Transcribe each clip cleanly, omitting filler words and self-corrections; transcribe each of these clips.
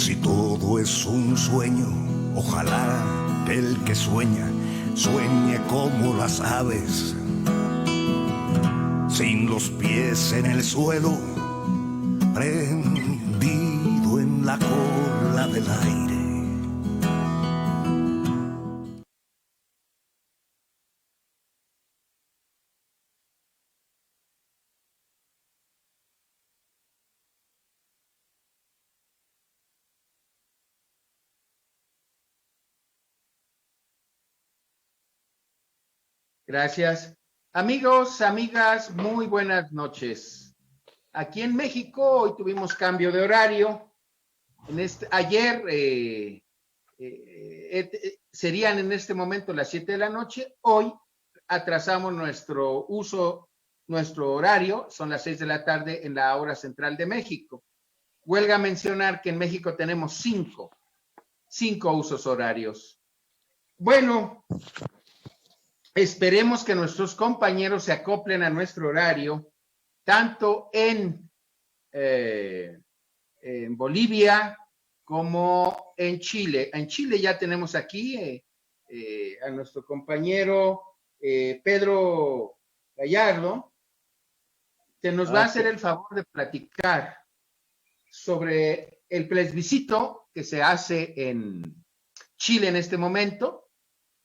Si todo es un sueño, ojalá el que sueña, sueñe como las aves, sin los pies en el suelo, prendido en la cola del aire. Gracias. Amigos, amigas, muy buenas noches. Aquí en México hoy tuvimos cambio de horario. Ayer serían en este momento las 7 de la noche. Hoy atrasamos nuestro horario, son las 6 de la tarde en la hora central de México. Huelga mencionar que en México tenemos cinco usos horarios. Bueno, esperemos que nuestros compañeros se acoplen a nuestro horario, tanto en Bolivia como en Chile. En Chile ya tenemos aquí a nuestro compañero Pedro Gallardo, que nos va a hacer el favor de platicar sobre el plebiscito que se hace en Chile en este momento,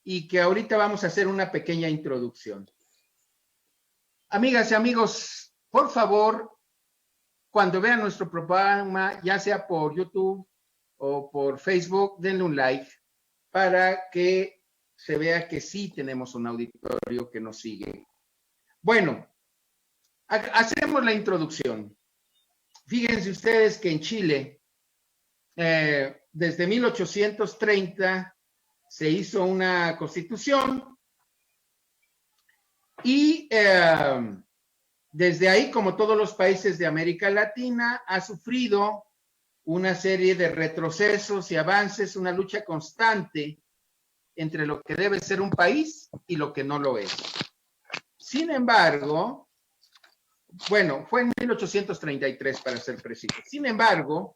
y que ahorita vamos a hacer una pequeña introducción. Amigas y amigos, por favor, cuando vean nuestro programa, ya sea por YouTube o por Facebook, denle un like para que se vea que sí tenemos un auditorio que nos sigue. Bueno, hacemos la introducción. Fíjense ustedes que en Chile, desde 1830, se hizo una constitución y desde ahí, como todos los países de América Latina, ha sufrido una serie de retrocesos y avances, una lucha constante entre lo que debe ser un país y lo que no lo es. Sin embargo, bueno, fue en 1833 para ser preciso. Sin embargo,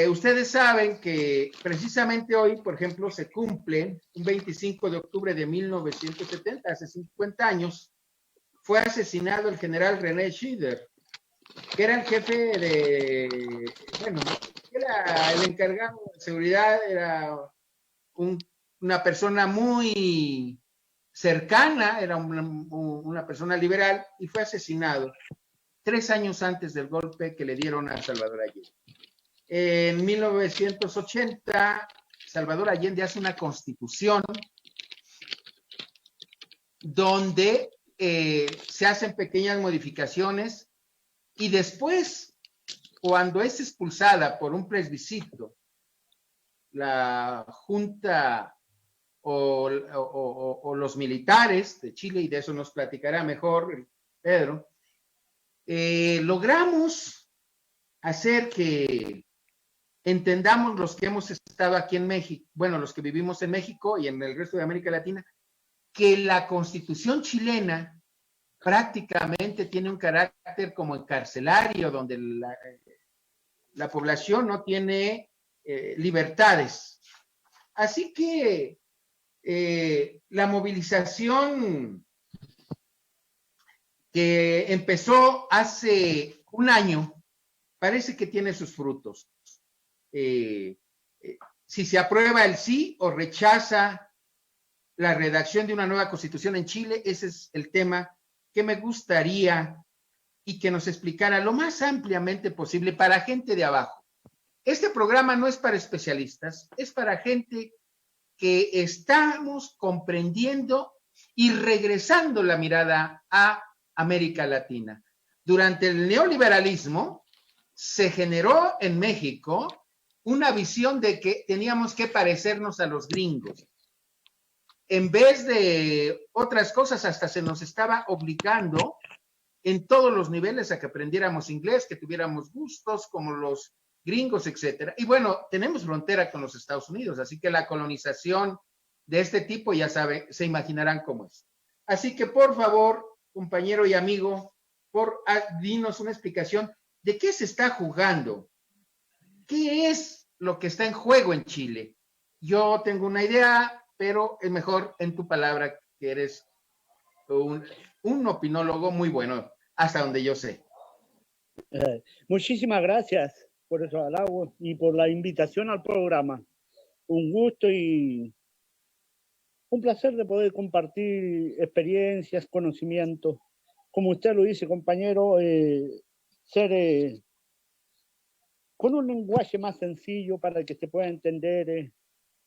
ustedes saben que precisamente hoy, por ejemplo, se cumple un 25 de octubre de 1970, hace 50 años, fue asesinado el general René Schieder, que era el jefe era el encargado de seguridad, era una persona muy cercana, era una persona liberal, y fue asesinado 3 años antes del golpe que le dieron a Salvador Allende. En 1980, Salvador Allende hace una constitución donde se hacen pequeñas modificaciones, y después, cuando es expulsada por un plebiscito la Junta o los militares de Chile, y de eso nos platicará mejor Pedro, logramos hacer que entendamos los que hemos estado aquí en México, bueno, los que vivimos en México y en el resto de América Latina, que la Constitución chilena prácticamente tiene un carácter como encarcelario, donde la población no tiene libertades. Así que la movilización que empezó hace un año parece que tiene sus frutos. Si se aprueba el sí o rechaza la redacción de una nueva constitución en Chile, ese es el tema que me gustaría y que nos explicara lo más ampliamente posible para gente de abajo. Este programa no es para especialistas, es para gente que estamos comprendiendo y regresando la mirada a América Latina. Durante el neoliberalismo se generó en México una visión de que teníamos que parecernos a los gringos. En vez de otras cosas, hasta se nos estaba obligando en todos los niveles a que aprendiéramos inglés, que tuviéramos gustos como los gringos, etcétera. Y bueno, tenemos frontera con los Estados Unidos, así que la colonización de este tipo, ya saben, se imaginarán cómo es. Así que, por favor, compañero y amigo, dinos una explicación de qué se está jugando ¿qué es lo que está en juego en Chile? Yo tengo una idea, pero es mejor en tu palabra, que eres un opinólogo muy bueno, hasta donde yo sé. Muchísimas gracias por esos halagos y por la invitación al programa. Un gusto y un placer de poder compartir experiencias, conocimientos. Como usted lo dice, compañero, ser con un lenguaje más sencillo para que se pueda entender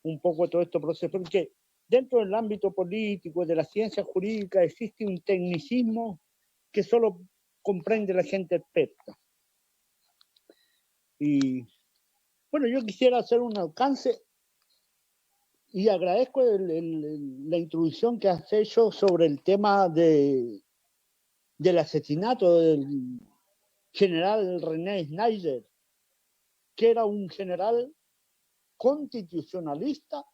un poco todo este proceso. Porque dentro del ámbito político, de la ciencia jurídica, existe un tecnicismo que solo comprende la gente experta. Y bueno, yo quisiera hacer un alcance y agradezco la introducción que has hecho sobre el tema del asesinato del general René Schneider, que era un general constitucionalista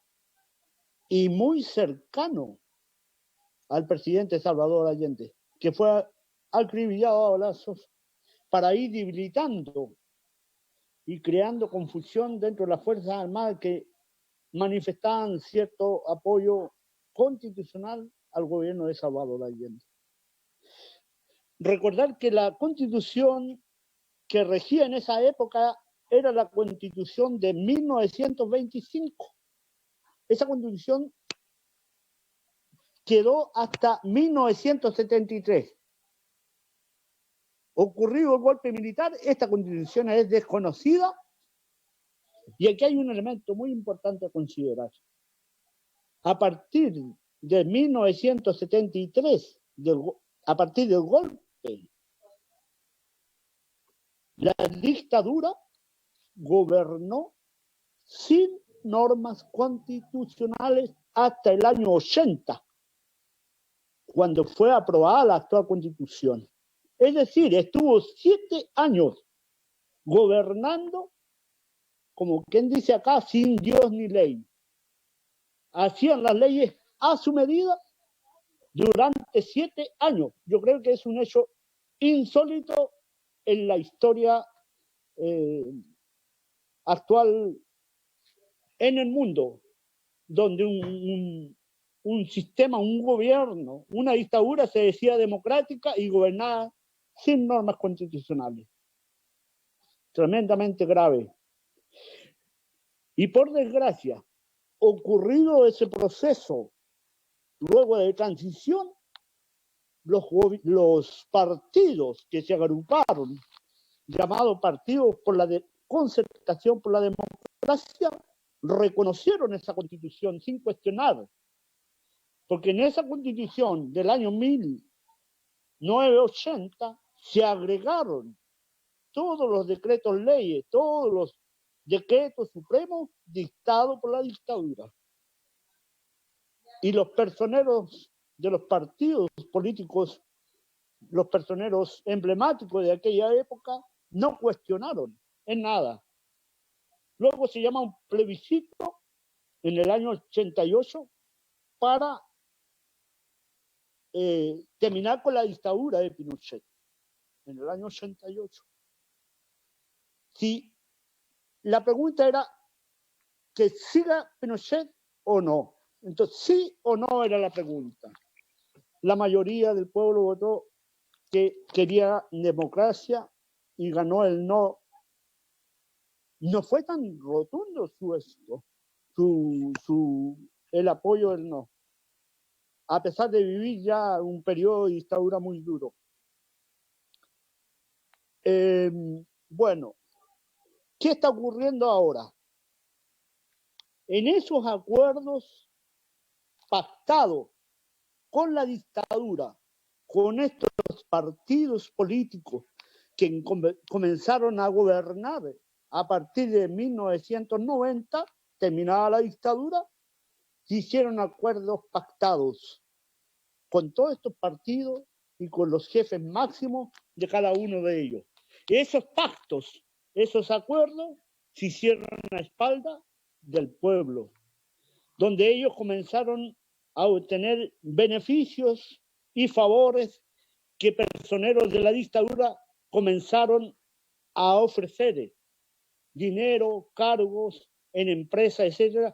y muy cercano al presidente Salvador Allende, que fue acribillado a balazos para ir debilitando y creando confusión dentro de las Fuerzas Armadas que manifestaban cierto apoyo constitucional al gobierno de Salvador Allende. Recordar que la constitución que regía en esa época era la constitución de 1925. Esa constitución quedó hasta 1973. Ocurrido el golpe militar, esta constitución es desconocida y aquí hay un elemento muy importante a considerar. A partir de 1973, a partir del golpe, la dictadura gobernó sin normas constitucionales hasta el año 80, cuando fue aprobada la actual constitución. Es decir, estuvo 7 años gobernando, como quien dice acá, sin Dios ni ley. Hacían las leyes a su medida durante 7 años. Yo creo que es un hecho insólito en la historia actual en el mundo, donde un sistema, un gobierno, una dictadura se decía democrática y gobernada sin normas constitucionales. Tremendamente grave. Y por desgracia, ocurrido ese proceso, luego de transición, los partidos que se agruparon, llamados partidos por la concertación por la democracia, reconocieron esa constitución sin cuestionar, porque en esa constitución del año 1980 se agregaron todos los decretos leyes, todos los decretos supremos dictados por la dictadura. Y los personeros de los partidos políticos, los personeros emblemáticos de aquella época, no cuestionaron en nada. Luego se llama un plebiscito en el año 88 para terminar con la dictadura de Pinochet, en el año 88. Si la pregunta era que siga Pinochet o no. Entonces, sí o no era la pregunta. La mayoría del pueblo votó que quería democracia y ganó el no. No fue tan rotundo el apoyo del no, a pesar de vivir ya un periodo de dictadura muy duro. Bueno, ¿qué está ocurriendo ahora? En esos acuerdos pactados con la dictadura, con estos partidos políticos que comenzaron a gobernar a partir de 1990, terminada la dictadura, se hicieron acuerdos pactados con todos estos partidos y con los jefes máximos de cada uno de ellos. Esos pactos, esos acuerdos se hicieron a espalda del pueblo, donde ellos comenzaron a obtener beneficios y favores que personeros de la dictadura comenzaron a ofrecer. dinero, cargos en empresas, etcétera,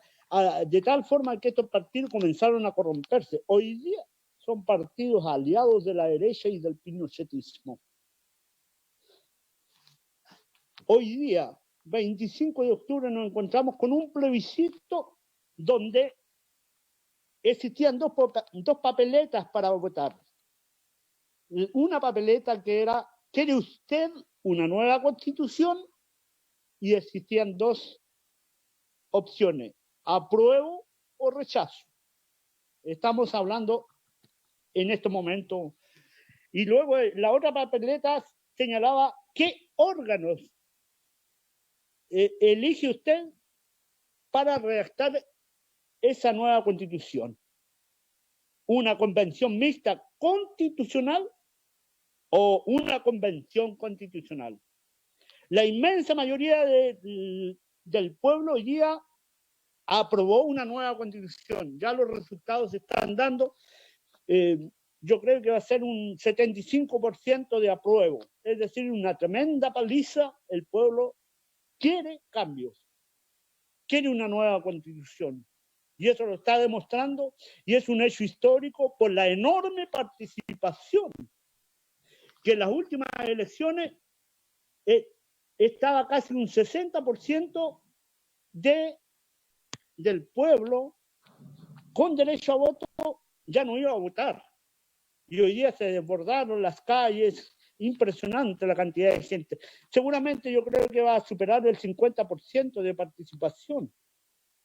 de tal forma que estos partidos comenzaron a corromperse. Hoy día son partidos aliados de la derecha y del pinochetismo. Hoy día, 25 de octubre, nos encontramos con un plebiscito donde existían dos papeletas para votar. Una papeleta que era, ¿quiere usted una nueva constitución? Y existían dos opciones, apruebo o rechazo. Estamos hablando en estos momentos. Y luego la otra papeleta señalaba qué órganos elige usted para redactar esa nueva constitución. Una convención mixta constitucional o una convención constitucional. La inmensa mayoría del pueblo hoy día aprobó una nueva constitución. Ya los resultados se están dando. Yo creo que va a ser un 75% de apruebo. Es decir, una tremenda paliza. El pueblo quiere cambios, quiere una nueva constitución. Y eso lo está demostrando y es un hecho histórico por la enorme participación que en las últimas elecciones estaba casi un 60% del pueblo con derecho a voto ya no iba a votar. Y hoy día se desbordaron las calles, impresionante la cantidad de gente. Seguramente yo creo que va a superar el 50% de participación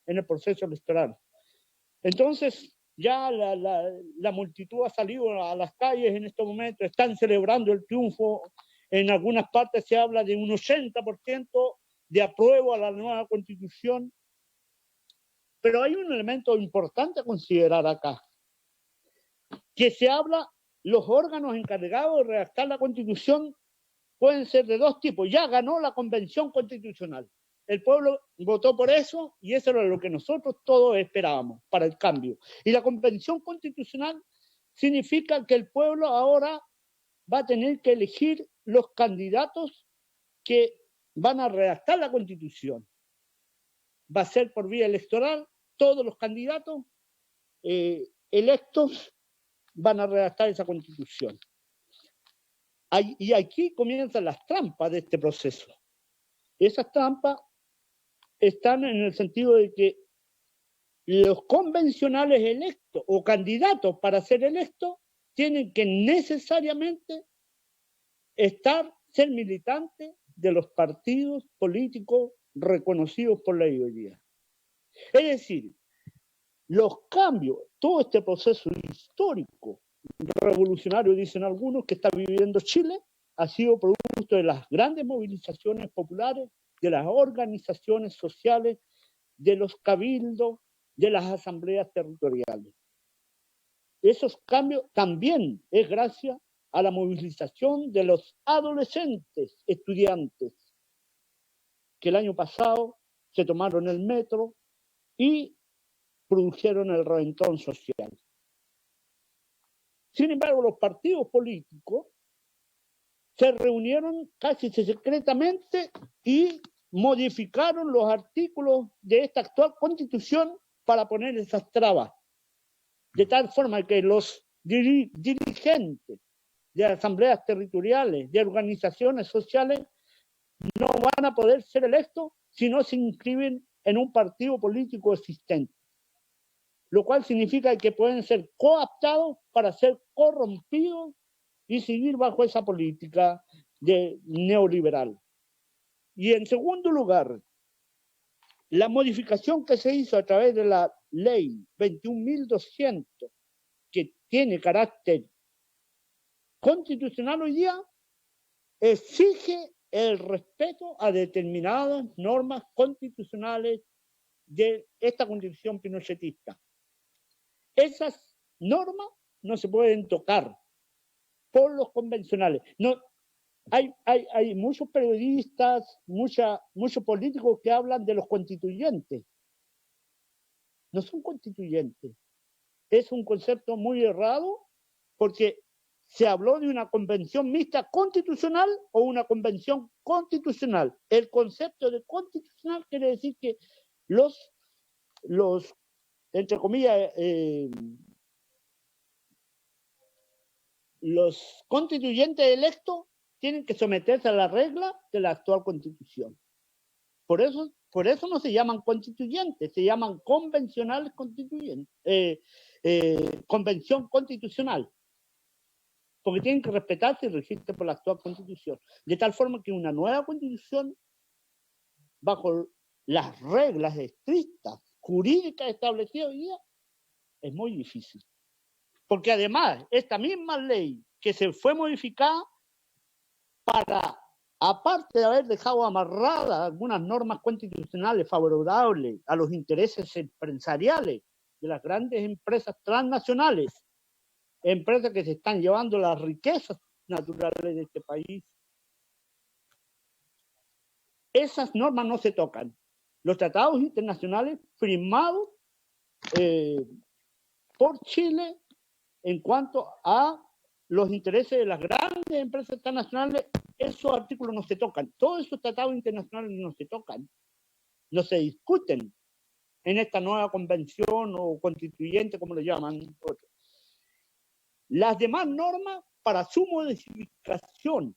en el proceso electoral. Entonces, ya la multitud ha salido a las calles en estos momentos, están celebrando el triunfo. En algunas partes se habla de un 80% de apruebo a la nueva constitución. Pero hay un elemento importante a considerar acá, que se habla, los órganos encargados de redactar la constitución pueden ser de dos tipos. Ya ganó la convención constitucional. El pueblo votó por eso y eso era lo que nosotros todos esperábamos para el cambio. Y la convención constitucional significa que el pueblo ahora va a tener que elegir los candidatos que van a redactar la constitución. Va a ser por vía electoral, todos los candidatos electos van a redactar esa constitución. Y aquí comienzan las trampas de este proceso. Esas trampas están en el sentido de que los convencionales electos o candidatos para ser electos tienen que necesariamente ser militantes de los partidos políticos reconocidos por la mayoría. Es decir, los cambios, todo este proceso histórico, revolucionario, dicen algunos, que está viviendo Chile, ha sido producto de las grandes movilizaciones populares, de las organizaciones sociales, de los cabildos, de las asambleas territoriales. Esos cambios también es gracias a la movilización de los adolescentes estudiantes que el año pasado se tomaron el metro y produjeron el reventón social. Sin embargo, los partidos políticos se reunieron casi secretamente y modificaron los artículos de esta actual constitución para poner esas trabas, de tal forma que los dirigentes de asambleas territoriales, de organizaciones sociales, no van a poder ser electos si no se inscriben en un partido político existente, lo cual significa que pueden ser cooptados para ser corrompidos y seguir bajo esa política neoliberal. Y en segundo lugar, la modificación que se hizo a través de la ley 21.200, que tiene carácter constitucional hoy día, exige el respeto a determinadas normas constitucionales de esta constitución pinochetista. Esas normas no se pueden tocar por los convencionales. No, hay muchos periodistas, muchos políticos que hablan de los constituyentes. No son constituyentes. Es un concepto muy errado porque se habló de una convención mixta constitucional o una convención constitucional. El concepto de constitucional quiere decir que los entre comillas, los constituyentes electos tienen que someterse a la regla de la actual constitución. Por eso no se llaman constituyentes, se llaman convencionales constituyentes, convención constitucional, porque tienen que respetarse y regirse por la actual constitución. De tal forma que una nueva constitución, bajo las reglas estrictas, jurídicas establecidas hoy día, es muy difícil. Porque además, esta misma ley que se fue modificada para, aparte de haber dejado amarradas algunas normas constitucionales favorables a los intereses empresariales de las grandes empresas transnacionales, empresas que se están llevando las riquezas naturales de este país, esas normas no se tocan. Los tratados internacionales firmados por Chile en cuanto a los intereses de las grandes empresas transnacionales, esos artículos no se tocan. Todos esos tratados internacionales no se tocan, no se discuten en esta nueva convención o constituyente, como lo llaman otros. Las demás normas, para su modificación,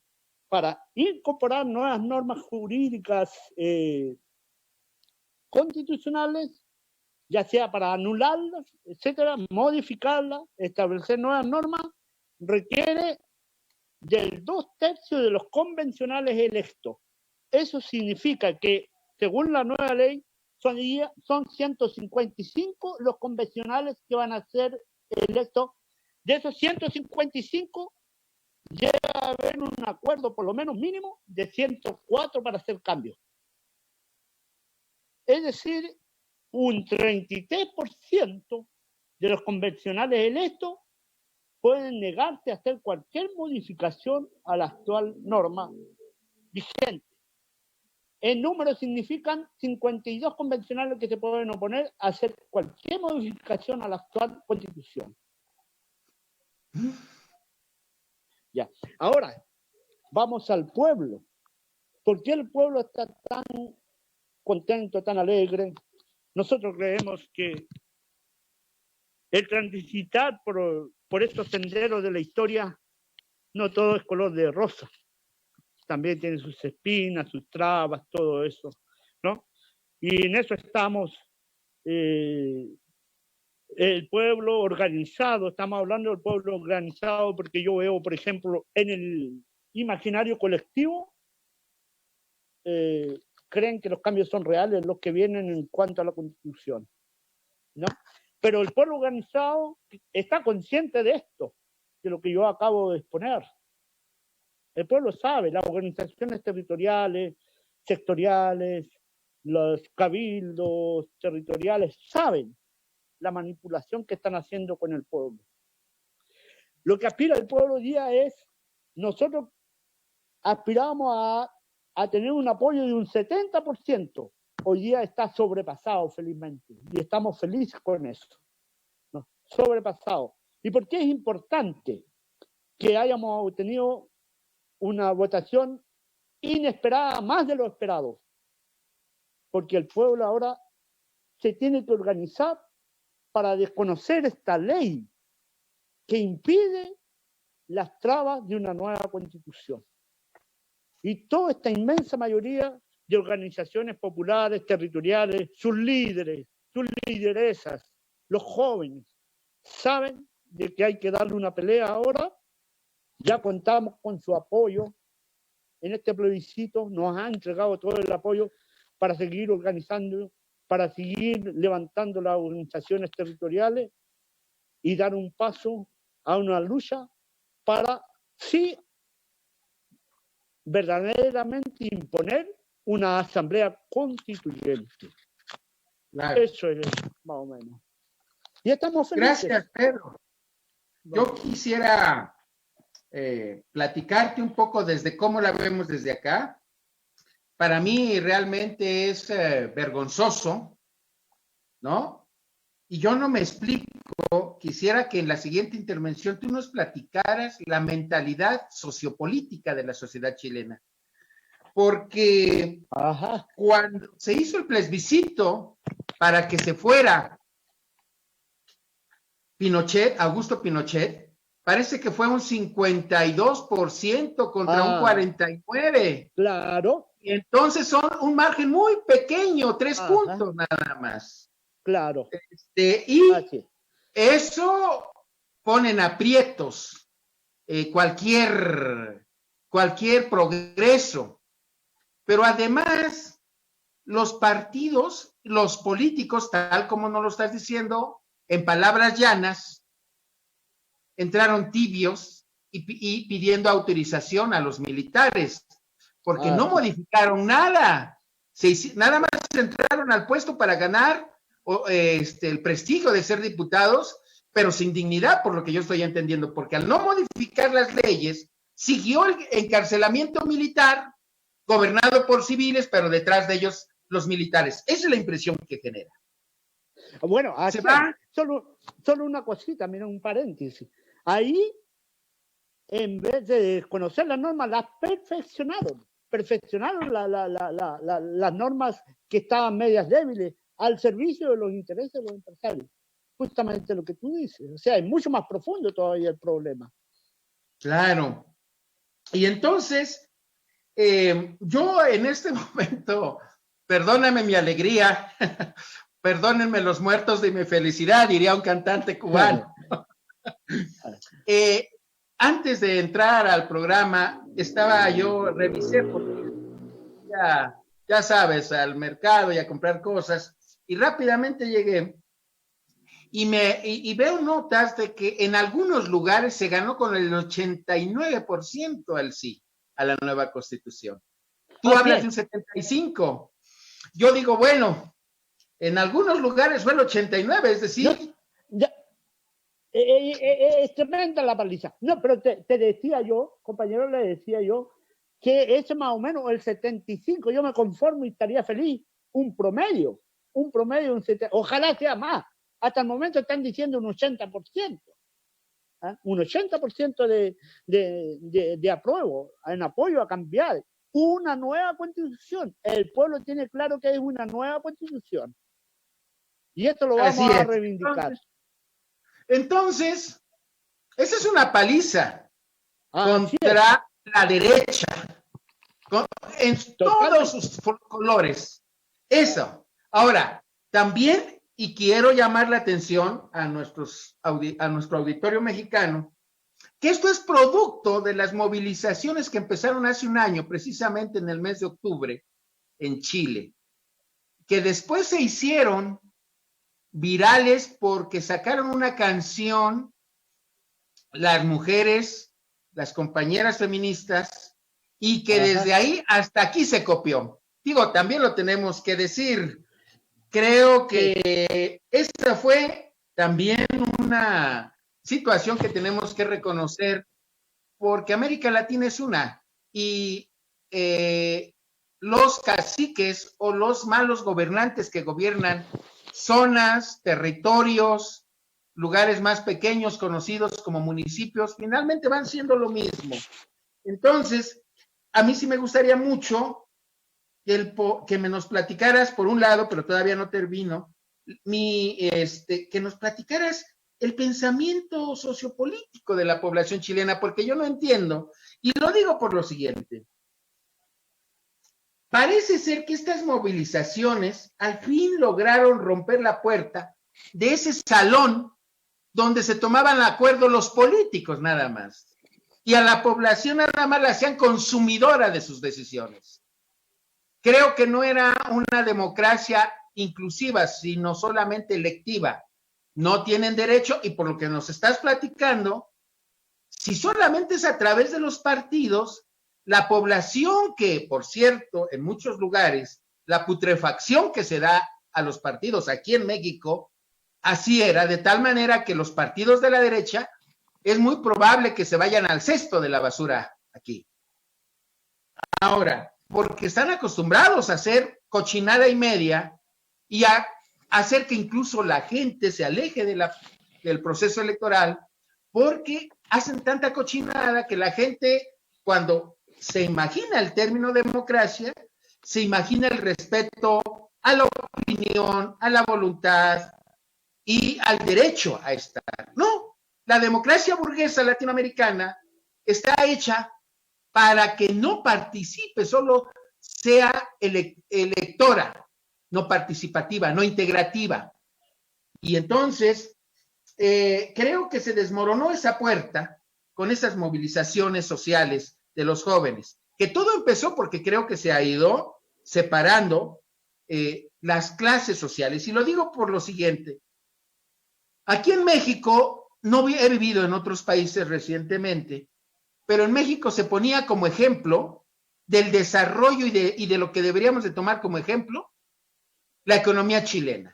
para incorporar nuevas normas jurídicas constitucionales, ya sea para anularlas, etcétera, modificarlas, establecer nuevas normas, requiere del 2/3 de los convencionales electos. Eso significa que, según la nueva ley, son 155 los convencionales que van a ser electos. De esos 155, debe haber un acuerdo, por lo menos mínimo, de 104 para hacer cambios. Es decir, un 33% de los convencionales electos pueden negarse a hacer cualquier modificación a la actual norma vigente. En número significan 52 convencionales que se pueden oponer a hacer cualquier modificación a la actual constitución. Ya. Ahora, vamos al pueblo. ¿Por qué el pueblo está tan contento, tan alegre? Nosotros creemos que el transitar por estos senderos de la historia, no todo es color de rosa. También tiene sus espinas, sus trabas, todo eso, ¿no? Y en eso estamos, el pueblo organizado, estamos hablando del pueblo organizado porque yo veo, por ejemplo, en el imaginario colectivo, creen que los cambios son reales, los que vienen en cuanto a la Constitución, ¿no? Pero el pueblo organizado está consciente de esto, de lo que yo acabo de exponer. El pueblo sabe, las organizaciones territoriales, sectoriales, los cabildos territoriales saben la manipulación que están haciendo con el pueblo. Lo que aspira el pueblo hoy día es, nosotros aspiramos a tener un apoyo de un 70%. Hoy día está sobrepasado, felizmente, y estamos felices con eso, ¿no? Sobrepasado. ¿Y por qué es importante que hayamos obtenido una votación inesperada, más de lo esperado? Porque el pueblo ahora se tiene que organizar para desconocer esta ley que impide las trabas de una nueva constitución. Y toda esta inmensa mayoría de organizaciones populares, territoriales, sus líderes, sus lideresas, los jóvenes, saben de que hay que darle una pelea ahora. Ya contamos con su apoyo en este plebiscito, nos ha entregado todo el apoyo para seguir organizando, para seguir levantando las organizaciones territoriales y dar un paso a una lucha para, sí, verdaderamente imponer una asamblea constituyente. Claro. Eso es más o menos. Y estamos felices. Gracias, Pedro. Yo quisiera platicarte un poco desde cómo la vemos desde acá. Para mí realmente es vergonzoso, ¿no? Y yo no me explico quisiera que en la siguiente intervención tú nos platicaras la mentalidad sociopolítica de la sociedad chilena. Porque cuando se hizo el plebiscito para que se fuera Pinochet, Augusto Pinochet, parece que fue un 52% contra un 49%. Claro. Y entonces son un margen muy pequeño, 3 puntos nada más. Claro. Y eso pone en aprietos cualquier progreso. Pero además, los partidos, los políticos, tal como nos lo estás diciendo, en palabras llanas, entraron tibios y pidiendo autorización a los militares, porque no modificaron nada. Nada más entraron al puesto para ganar el prestigio de ser diputados, pero sin dignidad, por lo que yo estoy entendiendo, porque al no modificar las leyes, siguió el encarcelamiento militar, gobernado por civiles, pero detrás de ellos los militares. Esa es la impresión que genera. Bueno, solo una cosita, mira, un paréntesis. Ahí, en vez de desconocer las normas, las perfeccionaron las normas que estaban medias débiles al servicio de los intereses de los empresarios. Justamente lo que tú dices. O sea, es mucho más profundo todavía el problema. Claro. Y entonces, yo en este momento, perdóname mi alegría, perdónenme los muertos de mi felicidad, diría un cantante cubano. Antes de entrar al programa, revisé porque ya sabes, al mercado y a comprar cosas, y rápidamente llegué y veo notas de que en algunos lugares se ganó con el 89% el sí a la nueva Constitución. Tú hablas de un 75%. Yo digo, bueno, en algunos lugares fue el 89%, es decir... Es tremenda la paliza. No, pero te decía yo, compañero, le decía yo, que es más o menos el 75%. Yo me conformo y estaría feliz. Un promedio, un 70%. Ojalá sea más. Hasta el momento están diciendo un 80%. Un 80% de apruebo, en apoyo a cambiar una nueva constitución. El pueblo tiene claro que es una nueva constitución. Y esto lo vamos a reivindicar. Entonces, esa es una paliza contra la derecha, en todos sus colores. Eso. Ahora, también, y quiero llamar la atención a nuestro auditorio mexicano, que esto es producto de las movilizaciones que empezaron hace un año, precisamente en el mes de octubre, en Chile, que después se hicieron virales porque sacaron una canción, las mujeres, las compañeras feministas, y que desde ahí hasta aquí se copió. Digo, también lo tenemos que decir. Creo que esta fue también una situación que tenemos que reconocer, porque América Latina es una, y los caciques o los malos gobernantes que gobiernan zonas, territorios, lugares más pequeños conocidos como municipios, finalmente van siendo lo mismo. Entonces, a mí sí me gustaría mucho que me nos platicaras, por un lado, pero todavía no termino, que nos platicaras el pensamiento sociopolítico de la población chilena, porque yo no entiendo, y lo digo por lo siguiente. Parece ser que estas movilizaciones al fin lograron romper la puerta de ese salón donde se tomaban acuerdo los políticos nada más, y a la población nada más la hacían consumidora de sus decisiones. Creo que no era una democracia inclusiva, sino solamente electiva. No tienen derecho, y por lo que nos estás platicando, si solamente es a través de los partidos, la población que, por cierto, en muchos lugares, la putrefacción que se da a los partidos aquí en México, así era, de tal manera que los partidos de la derecha es muy probable que se vayan al cesto de la basura aquí. Ahora, porque están acostumbrados a hacer cochinada y media y a hacer que incluso la gente se aleje de la del proceso electoral, porque hacen tanta cochinada que la gente, cuando se imagina el término democracia, se imagina el respeto a la opinión, a la voluntad y al derecho a estar. No, la democracia burguesa latinoamericana está hecha para que no participe, solo sea electora, no participativa, no integrativa. Y entonces, creo que se desmoronó esa puerta con esas movilizaciones sociales de los jóvenes, que todo empezó porque creo que se ha ido separando las clases sociales. Y lo digo por lo siguiente. Aquí en México, no he vivido en otros países recientemente, pero en México se ponía como ejemplo del desarrollo y de lo que deberíamos de tomar como ejemplo la economía chilena,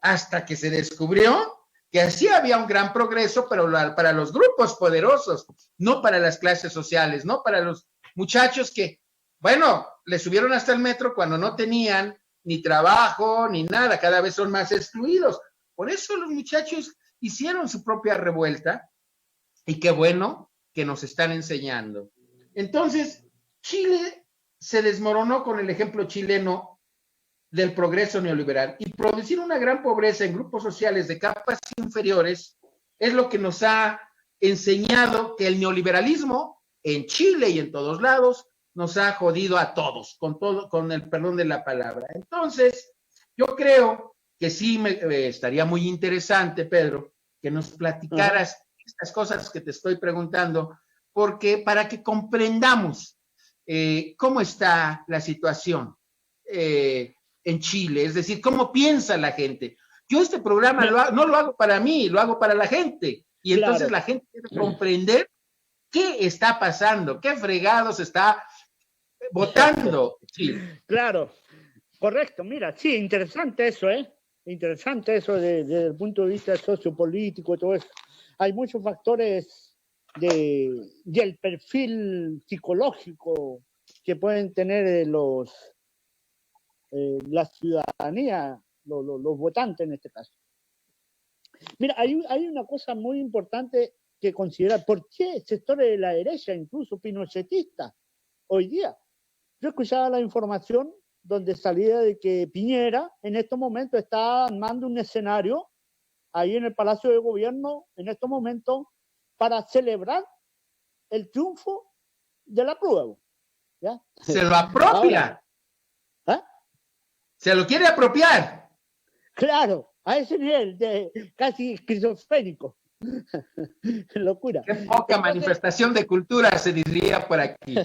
hasta que se descubrió que así había un gran progreso, pero para los grupos poderosos, no para las clases sociales, no para los muchachos que, bueno, le subieron hasta el metro cuando no tenían ni trabajo ni nada, cada vez son más excluidos. Por eso los muchachos hicieron su propia revuelta y qué bueno que nos están enseñando. Entonces, Chile se desmoronó con el ejemplo chileno del progreso neoliberal y producir una gran pobreza en grupos sociales de capas inferiores es lo que nos ha enseñado que el neoliberalismo en Chile y en todos lados nos ha jodido a todos, con el perdón de la palabra. Entonces, yo creo que sí estaría muy interesante, Pedro, que nos platicaras estas cosas que te estoy preguntando, porque para que comprendamos cómo está la situación en Chile, es decir, cómo piensa la gente. Yo este programa no lo hago para mí, lo hago para la gente, y entonces la gente debe comprender qué está pasando, qué fregados está votando Chile. Claro, correcto. Mira, sí, interesante eso, Interesante eso desde el punto de vista sociopolítico y todo eso. Hay muchos factores del perfil psicológico que pueden tener la ciudadanía, los votantes en este caso. Mira, hay una cosa muy importante que considerar. ¿Por qué sectores de la derecha, incluso pinochetistas, hoy día? Yo escuchaba la información donde salía de que Piñera en estos momentos está armando un escenario ahí en el Palacio de Gobierno, en estos momentos, para celebrar el triunfo del apruebo. ¿Ya? Se lo apropia. Ahora, Se lo quiere apropiar. Claro, a ese nivel de casi esquizofrénico. Locura. Qué poca manifestación de cultura se diría por aquí.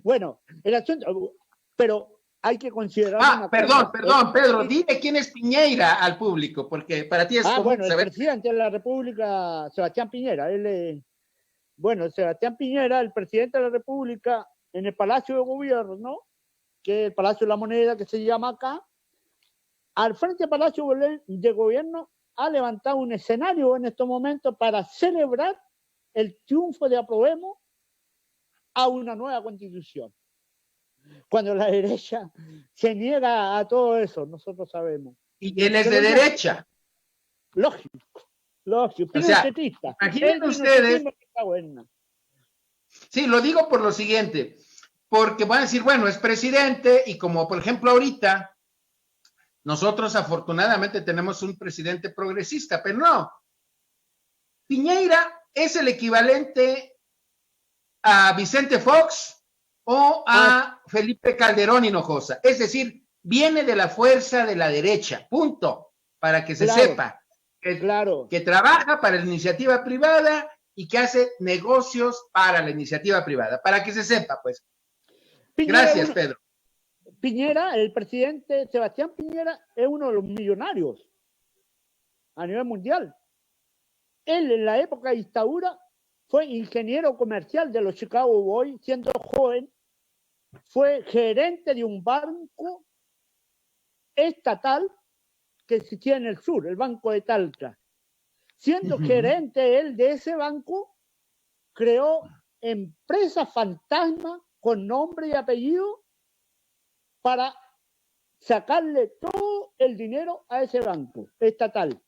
Bueno, el asunto, pero hay que considerar. Perdón, Pedro, dime quién es Piñera al público, porque para ti es común bueno, saber. El presidente de la República, Sebastián Piñera. Sebastián Piñera, el presidente de la República, en el Palacio de Gobierno, que es el Palacio de la Moneda, que se llama acá, al frente del Palacio de Gobierno ha levantado un escenario en estos momentos para celebrar el triunfo de Aprobemos a una nueva constitución. Cuando la derecha se niega a todo eso, nosotros sabemos. Y él es de derecha. Lógico. O sea, imaginen ustedes. Sí, lo digo por lo siguiente, porque van a decir, bueno, es presidente y como por ejemplo ahorita, nosotros afortunadamente tenemos un presidente progresista, pero no. Piñera es el equivalente a Vicente Fox o a Felipe Calderón Hinojosa. Es decir, viene de la fuerza de la derecha, punto, para que se sepa. Que trabaja para la iniciativa privada y que hace negocios para la iniciativa privada, para que se sepa, pues. Gracias, Pedro. Piñera, el presidente Sebastián Piñera, es uno de los millonarios a nivel mundial. Él, en la época de dictadura, fue ingeniero comercial de los Chicago Boys, siendo joven, fue gerente de un banco estatal que existía en el sur, el Banco de Talca. Siendo gerente él de ese banco, creó empresas fantasma con nombre y apellido para sacarle todo el dinero a ese banco estatal.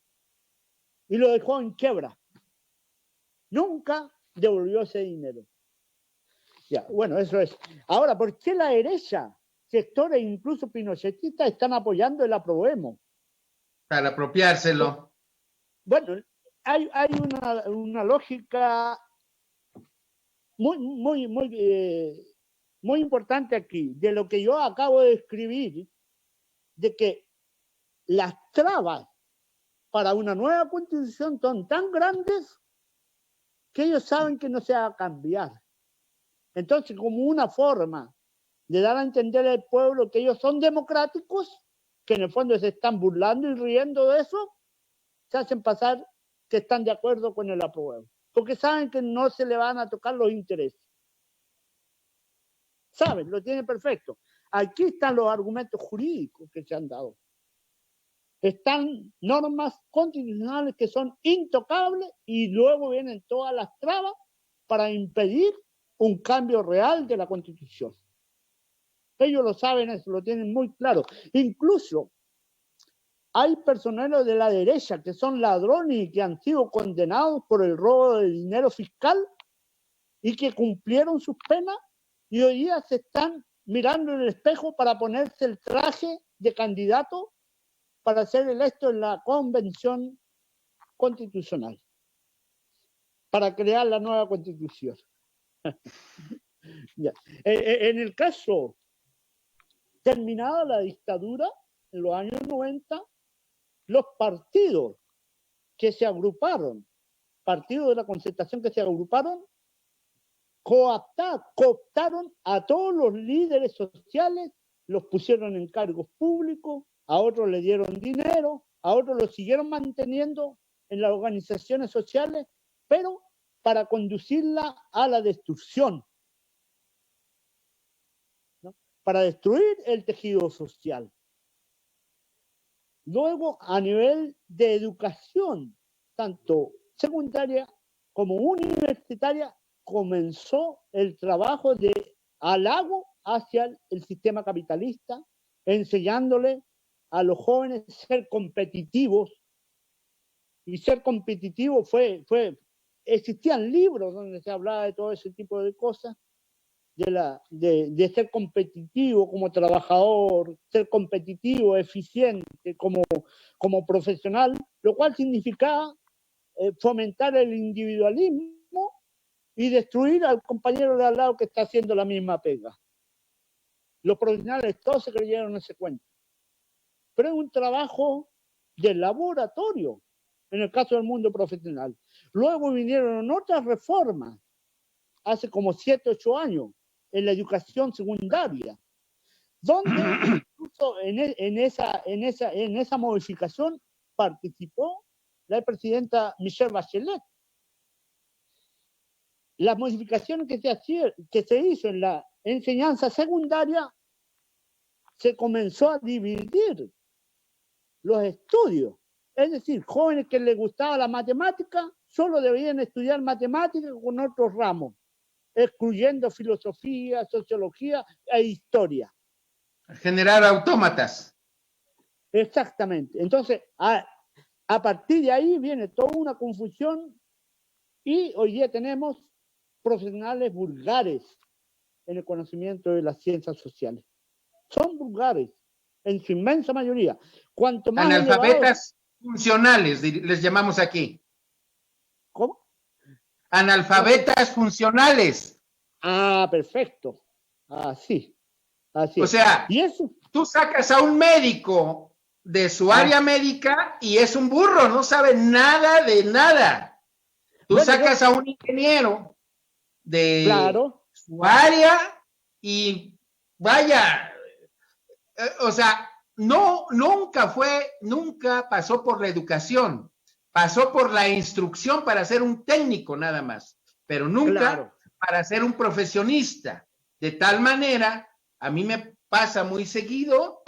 y lo dejó en quiebra. Nunca devolvió ese dinero. Ya, bueno, eso es. Ahora, ¿por qué la derecha, sectores incluso pinochetistas, están apoyando el aprobemos? Para apropiárselo. Bueno, hay una lógica muy importante aquí, de lo que yo acabo de escribir, de que las trabas para una nueva constitución son tan grandes que ellos saben que no se va a cambiar. Entonces, como una forma de dar a entender al pueblo que ellos son democráticos, que en el fondo se están burlando y riendo de eso, se hacen pasar que están de acuerdo con el apruebo, porque saben que no se le van a tocar los intereses. Saben, lo tienen perfecto. Aquí están los argumentos jurídicos que se han dado. Están normas constitucionales que son intocables y luego vienen todas las trabas para impedir un cambio real de la Constitución. Ellos lo saben, eso lo tienen muy claro. Incluso hay personeros de la derecha que son ladrones y que han sido condenados por el robo de dinero fiscal y que cumplieron sus penas y hoy día se están mirando en el espejo para ponerse el traje de candidato para ser electo en la convención constitucional, para crear la nueva constitución. Ya. En el caso, terminada la dictadura, en los años 90, los partidos que se agruparon, partidos de la Concertación que se agruparon, cooptaron a todos los líderes sociales, los pusieron en cargos públicos, a otros le dieron dinero, a otros los siguieron manteniendo en las organizaciones sociales, pero para conducirla a la destrucción, ¿no? Para destruir el tejido social. Luego, a nivel de educación, tanto secundaria como universitaria, comenzó el trabajo de halago hacia el sistema capitalista, enseñándole a los jóvenes ser competitivos. Y ser competitivo existían libros donde se hablaba de todo ese tipo de cosas, de ser competitivo como trabajador, ser competitivo, eficiente como profesional, lo cual significaba fomentar el individualismo y destruir al compañero de al lado que está haciendo la misma pega. Los profesionales todos se creyeron ese cuento. Pero es un trabajo de laboratorio, en el caso del mundo profesional. Luego vinieron otras reformas, hace como 7, 8 años, en la educación secundaria, donde incluso en esa modificación participó la presidenta Michelle Bachelet. Las modificaciones que se hizo en la enseñanza secundaria, se comenzó a dividir los estudios. Es decir, jóvenes que les gustaba la matemática solo debían estudiar matemática con otros ramos, excluyendo filosofía, sociología e historia. Generar autómatas. Exactamente. Entonces, a partir de ahí viene toda una confusión y hoy día tenemos profesionales vulgares en el conocimiento de las ciencias sociales. Son vulgares en su inmensa mayoría. Cuanto más analfabetas funcionales, les llamamos aquí. ¿Cómo? Analfabetas funcionales. Ah, perfecto. Así. O sea, ¿y eso? Tú sacas a un médico de su área médica y es un burro, no sabe nada de nada. Tú sacas a un ingeniero de su área y vaya, o sea, nunca pasó por la educación, pasó por la instrucción para ser un técnico nada más, pero nunca para ser un profesionista. De tal manera, a mí me pasa muy seguido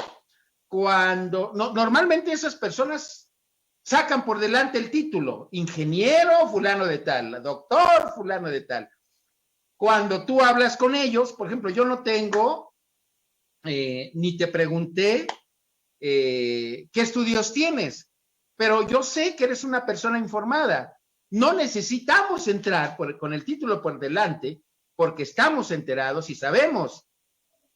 cuando, normalmente esas personas sacan por delante el título, ingeniero fulano de tal, doctor fulano de tal. Cuando tú hablas con ellos, por ejemplo, yo no tengo, ni te pregunté, ¿qué estudios tienes? pero yo sé que eres una persona informada. No necesitamos entrar con el título por delante, porque estamos enterados y sabemos.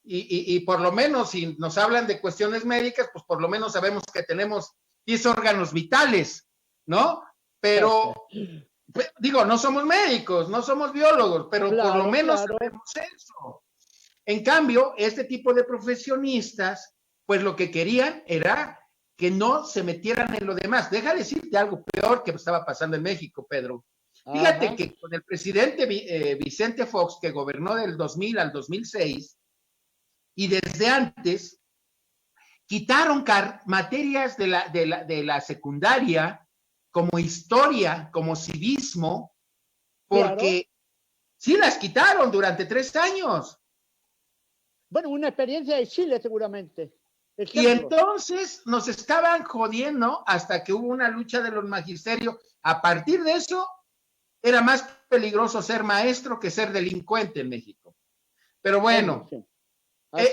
Y por lo menos, si nos hablan de cuestiones médicas, pues por lo menos sabemos que tenemos 10 órganos vitales, ¿no? Pero, digo, no somos médicos, no somos biólogos, pero por lo menos sabemos eso. En cambio, este tipo de profesionistas, pues lo que querían era que no se metieran en lo demás. Deja decirte algo peor que estaba pasando en México, Pedro. Fíjate que con el presidente Vicente Fox, que gobernó del 2000 al 2006, y desde antes, quitaron materias de la secundaria, como historia, como civismo, porque sí las quitaron durante 3 años. Bueno, una experiencia de Chile seguramente. Y entonces nos estaban jodiendo hasta que hubo una lucha de los magisterios. A partir de eso, era más peligroso ser maestro que ser delincuente en México. Pero bueno, sí.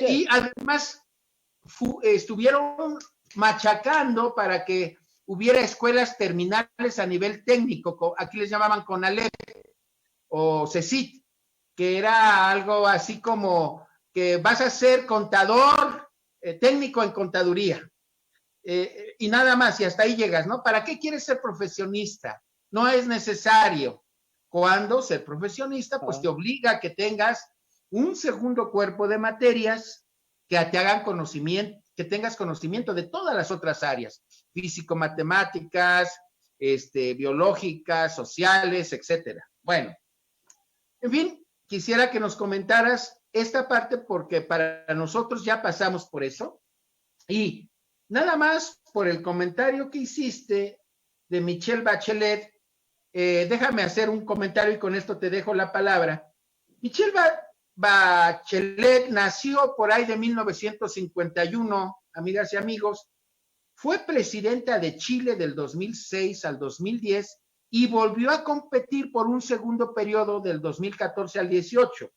Y además estuvieron machacando para que hubiera escuelas terminales a nivel técnico, aquí les llamaban CONALEP o CECIT, que era algo así como que vas a ser contador, técnico en contaduría, y nada más, y hasta ahí llegas, ¿no? ¿Para qué quieres ser profesionista? No es necesario. Cuando ser profesionista, pues te obliga a que tengas un segundo cuerpo de materias que te hagan conocimiento, que tengas conocimiento de todas las otras áreas, físico-matemáticas, biológicas, sociales, etcétera. Bueno, en fin, quisiera que nos comentaras esta parte porque para nosotros ya pasamos por eso y nada más por el comentario que hiciste de Michelle Bachelet, déjame hacer un comentario y con esto te dejo la palabra. Michelle Bachelet nació por ahí de 1951, amigas y amigos, fue presidenta de Chile del 2006 al 2010 y volvió a competir por un segundo periodo del 2014 al 18.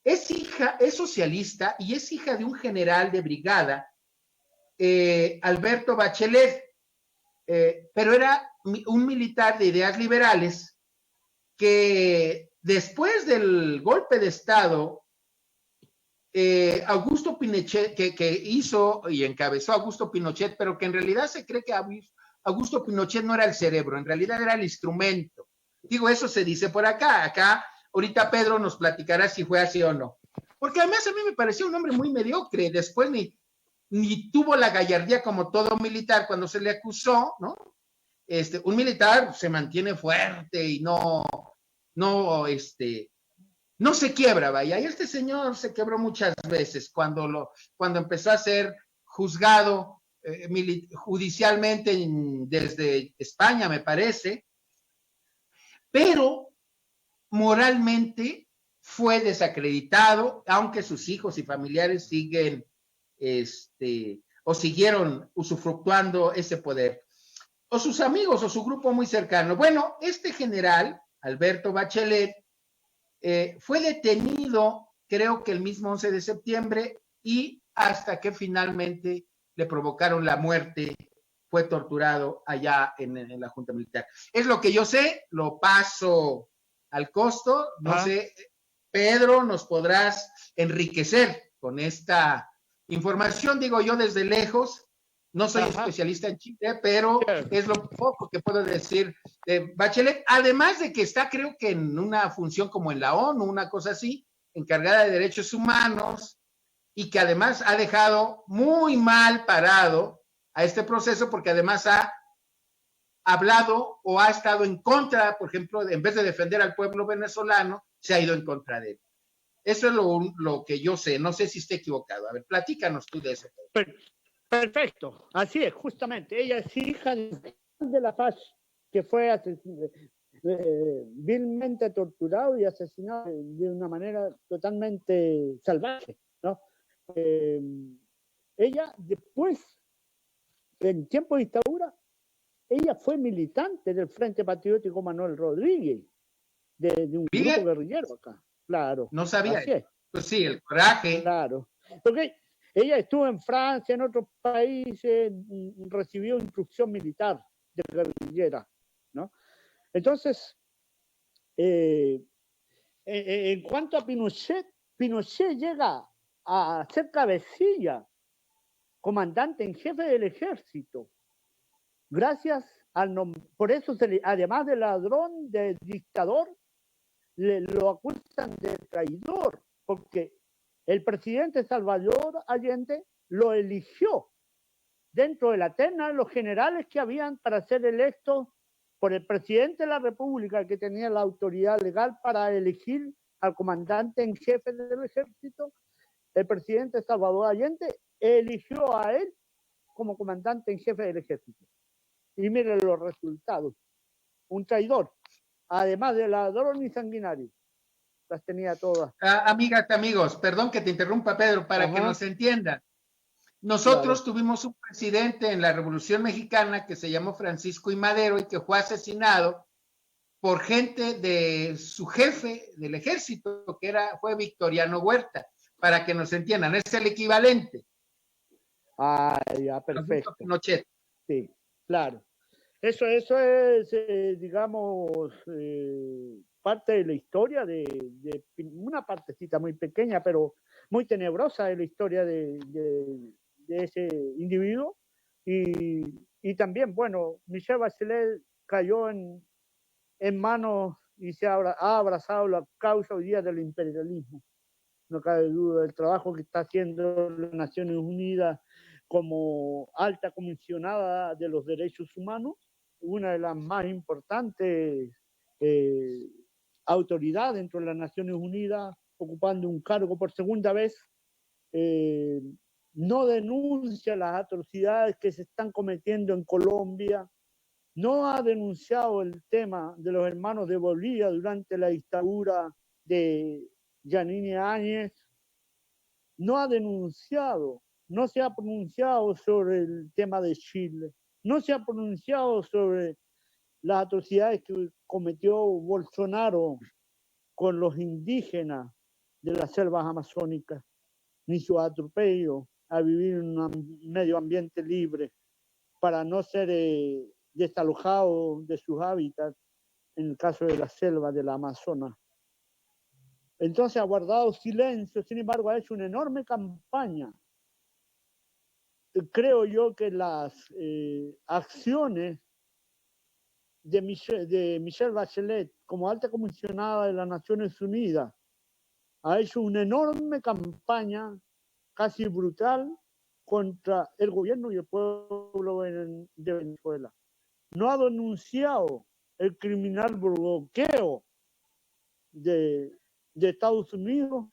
Es socialista y es hija de un general de brigada, Alberto Bachelet, pero era un militar de ideas liberales que después del golpe de Estado, Augusto Pinochet, que hizo y encabezó Augusto Pinochet, pero que en realidad se cree que Augusto Pinochet no era el cerebro, en realidad era el instrumento. Digo, eso se dice por acá. Acá, ahorita Pedro nos platicará si fue así o no. Porque además a mí me pareció un hombre muy mediocre, después ni tuvo la gallardía como todo militar cuando se le acusó, ¿no? Un militar se mantiene fuerte y no se quiebra, vaya. Y este señor se quebró muchas veces cuando empezó a ser juzgado judicialmente desde España, me parece, pero moralmente fue desacreditado, aunque sus hijos y familiares siguen o siguieron usufructuando ese poder, o sus amigos o su grupo muy cercano. Bueno, este general, Alberto Bachelet, fue detenido, creo que el mismo 11 de septiembre, y hasta que finalmente le provocaron la muerte, fue torturado allá en la Junta Militar. Es lo que yo sé, lo paso al costo, no sé, Pedro, nos podrás enriquecer con esta información, digo yo desde lejos, no soy especialista en Chile, pero es lo poco que puedo decir de Bachelet, además de que está, creo que en una función como en la ONU, una cosa así, encargada de derechos humanos, y que además ha dejado muy mal parado a este proceso, porque además ha hablado o ha estado en contra, por ejemplo, en vez de defender al pueblo venezolano, se ha ido en contra de él. Eso es lo que yo sé, no sé si esté equivocado. A ver, platícanos tú de eso. Perfecto, así es, justamente. Ella es hija de La Paz, que fue vilmente torturado y asesinado de una manera totalmente salvaje, ¿no? Ella después, en tiempo de dictadura, ella fue militante del Frente Patriótico Manuel Rodríguez, de un grupo guerrillero acá, claro. No sabía. Pues sí, el coraje. Claro. Porque Ella estuvo en Francia, en otros países, recibió instrucción militar de guerrillera, ¿no? Entonces, en cuanto a Pinochet, Pinochet llega a ser cabecilla, comandante en jefe del ejército, gracias por eso, además de ladrón, de dictador, lo acusan de traidor, porque el presidente Salvador Allende lo eligió dentro de la terna de los generales que habían para ser electos por el presidente de la República, que tenía la autoridad legal para elegir al comandante en jefe del ejército. El presidente Salvador Allende eligió a él como comandante en jefe del ejército. Y miren los resultados. Un traidor, además de ladrón y sanguinario. Las tenía todas. Amigas, amigos, perdón que te interrumpa, Pedro, para que nos entiendan. Nosotros tuvimos un presidente en la Revolución Mexicana que se llamó Francisco I. Madero y que fue asesinado por gente de su jefe del ejército, que fue Victoriano Huerta, para que nos entiendan. Es el equivalente. Ah, ya, perfecto. Pinochet. Sí, claro. Eso es, digamos, parte de la historia de una partecita muy pequeña, pero muy tenebrosa de la historia de ese individuo. Y también, bueno, Michelle Bachelet cayó en manos y ha abrazado la causa hoy día del imperialismo. No cabe duda del trabajo que está haciendo las Naciones Unidas como alta comisionada de los derechos humanos, una de las más importantes autoridades dentro de las Naciones Unidas, ocupando un cargo por segunda vez. No denuncia las atrocidades que se están cometiendo en Colombia, no ha denunciado el tema de los hermanos de Bolivia durante la dictadura de Yanine Áñez, no ha denunciado, no se ha pronunciado sobre el tema de Chile, no se ha pronunciado sobre las atrocidades que cometió Bolsonaro con los indígenas de las selvas amazónicas, ni su atropello a vivir en un medio ambiente libre para no ser desalojados de sus hábitats, en el caso de la selva de la Amazonas. Entonces ha guardado silencio, sin embargo ha hecho una enorme campaña. Creo yo que las acciones de Michelle Bachelet como alta comisionada de las Naciones Unidas ha hecho una enorme campaña, casi brutal, contra el gobierno y el pueblo de Venezuela. No ha denunciado el criminal bloqueo de Estados Unidos,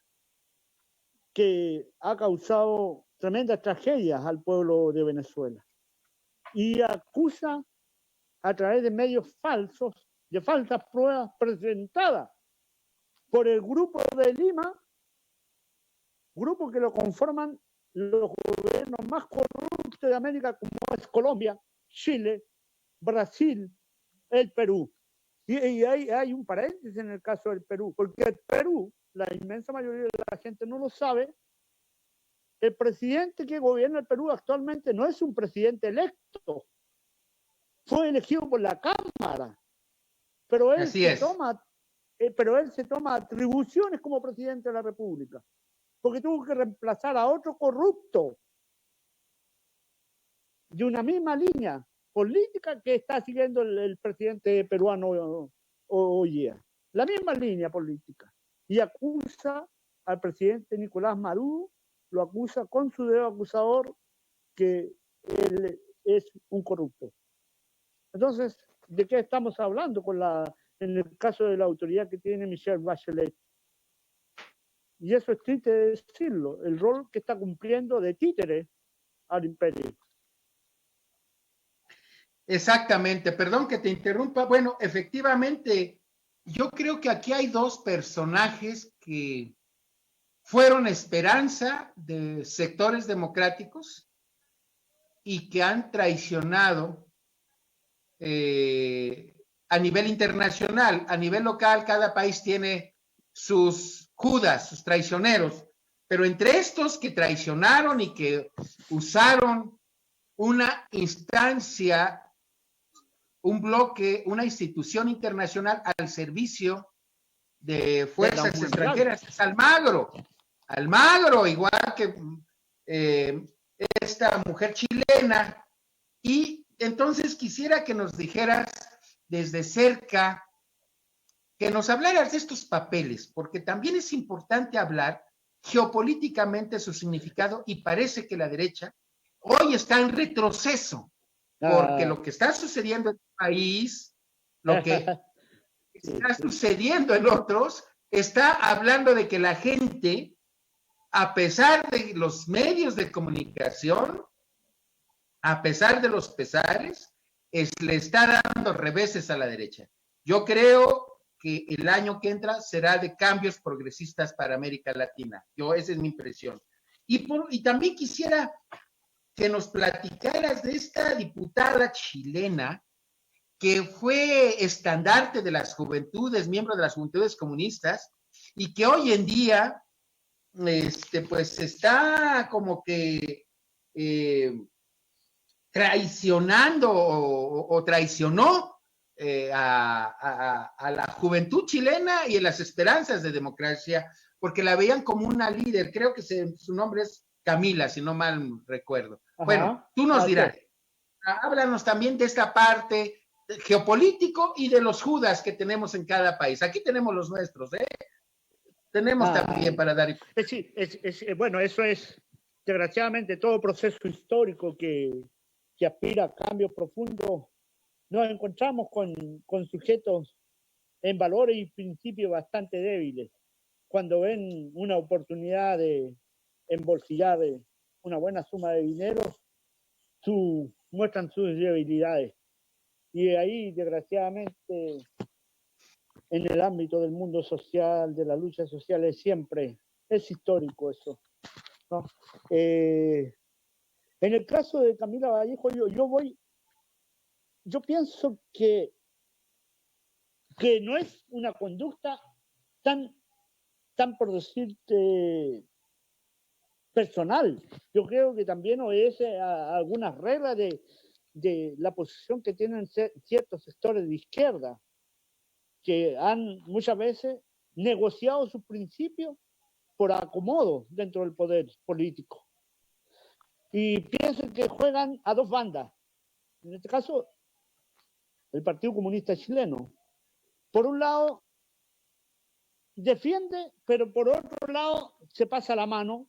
que ha causado tremendas tragedias al pueblo de Venezuela. Y acusa a través de medios falsos, de falsas pruebas presentadas por el Grupo de Lima, grupo que lo conforman los gobiernos más corruptos de América, como es Colombia, Chile, Brasil, el Perú. Y hay un paréntesis en el caso del Perú, porque el Perú, la inmensa mayoría de la gente no lo sabe, el presidente que gobierna el Perú actualmente no es un presidente electo, fue elegido por la Cámara, pero él se toma atribuciones como presidente de la República, porque tuvo que reemplazar a otro corrupto de una misma línea política que está siguiendo el presidente peruano hoy día. La misma línea política. Y acusa al presidente Nicolás Maduro, lo acusa con su dedo acusador que él es un corrupto. Entonces, ¿de qué estamos hablando en el caso de la autoridad que tiene Michelle Bachelet? Y eso es triste decirlo, el rol que está cumpliendo de títere al imperio. Exactamente, perdón que te interrumpa. Bueno, efectivamente, yo creo que aquí hay dos personajes que fueron esperanza de sectores democráticos y que han traicionado a nivel internacional. A nivel local, cada país tiene sus Judas, sus traicioneros, Pero entre estos que traicionaron y que usaron una instancia, un bloque, una institución internacional al servicio de fuerzas extranjeras, es Almagro, igual que esta mujer chilena. Y entonces quisiera que nos dijeras desde cerca, que nos hablaras de estos papeles, porque también es importante hablar geopolíticamente su significado, y parece que la derecha hoy está en retroceso, porque lo que está sucediendo en el país, lo que está sucediendo en otros, está hablando de que la gente, a pesar de los medios de comunicación, a pesar de los pesares, le está dando reveses a la derecha. Yo creo que el año que entra será de cambios progresistas para América Latina. Esa es mi impresión. Y también quisiera que nos platicaras de esta diputada chilena que fue estandarte de las juventudes, miembro de las juventudes comunistas, y que hoy en día, pues está como que traicionando o traicionó a la juventud chilena y a las esperanzas de democracia, porque la veían como una líder. Creo que su nombre es Camila, si no mal recuerdo. Ajá. Bueno, tú nos dirás. Háblanos también de esta parte geopolítico y de los judas que tenemos en cada país. Aquí tenemos los nuestros, ¿eh? Tenemos también para dar. Bueno, eso es desgraciadamente todo proceso histórico que aspira a cambios profundos. Nos encontramos con sujetos en valores y principios bastante débiles. Cuando ven una oportunidad de embolsillar una buena suma de dinero, muestran sus debilidades. Y ahí, desgraciadamente, en el ámbito del mundo social, de las luchas sociales, siempre es histórico eso, ¿no? En el caso de Camila Vallejo, yo pienso que no es una conducta tan por decirte, personal. Yo creo que también obedece a algunas reglas de la posición que tienen ciertos sectores de izquierda, que han muchas veces negociado sus principios por acomodo dentro del poder político. Y pienso que juegan a dos bandas. En este caso, el Partido Comunista Chileno. Por un lado, defiende, pero por otro lado, se pasa la mano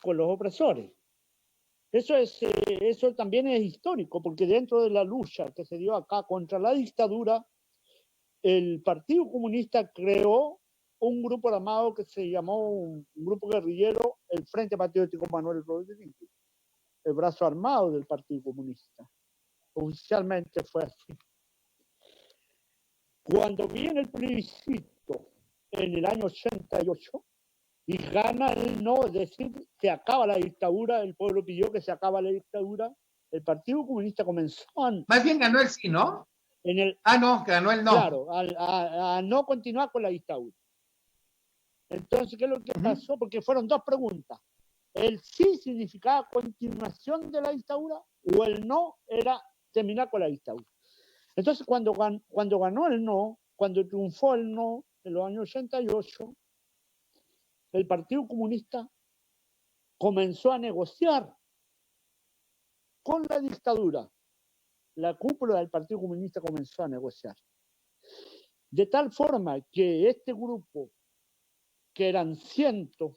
con los opresores. Eso también es histórico, porque dentro de la lucha que se dio acá contra la dictadura, el Partido Comunista creó un grupo armado que se llamó un grupo guerrillero, el Frente Patriótico Manuel Rodríguez, el brazo armado del Partido Comunista. Oficialmente fue así. Cuando viene el plebiscito en el año 88 y gana el no, es decir, se acaba la dictadura, el pueblo pidió que se acaba la dictadura, el Partido Comunista comenzó Más bien ganó el sí, ¿no? No, ganó el no. Claro, a no continuar con la dictadura. Entonces, ¿qué es lo que pasó? Porque fueron dos preguntas. ¿El sí significaba continuación de la dictadura o el no era terminar con la dictadura? Entonces, cuando ganó el no, cuando triunfó el no, en los años 88, el Partido Comunista comenzó a negociar con la dictadura. La cúpula del Partido Comunista comenzó a negociar. De tal forma que este grupo, que eran cientos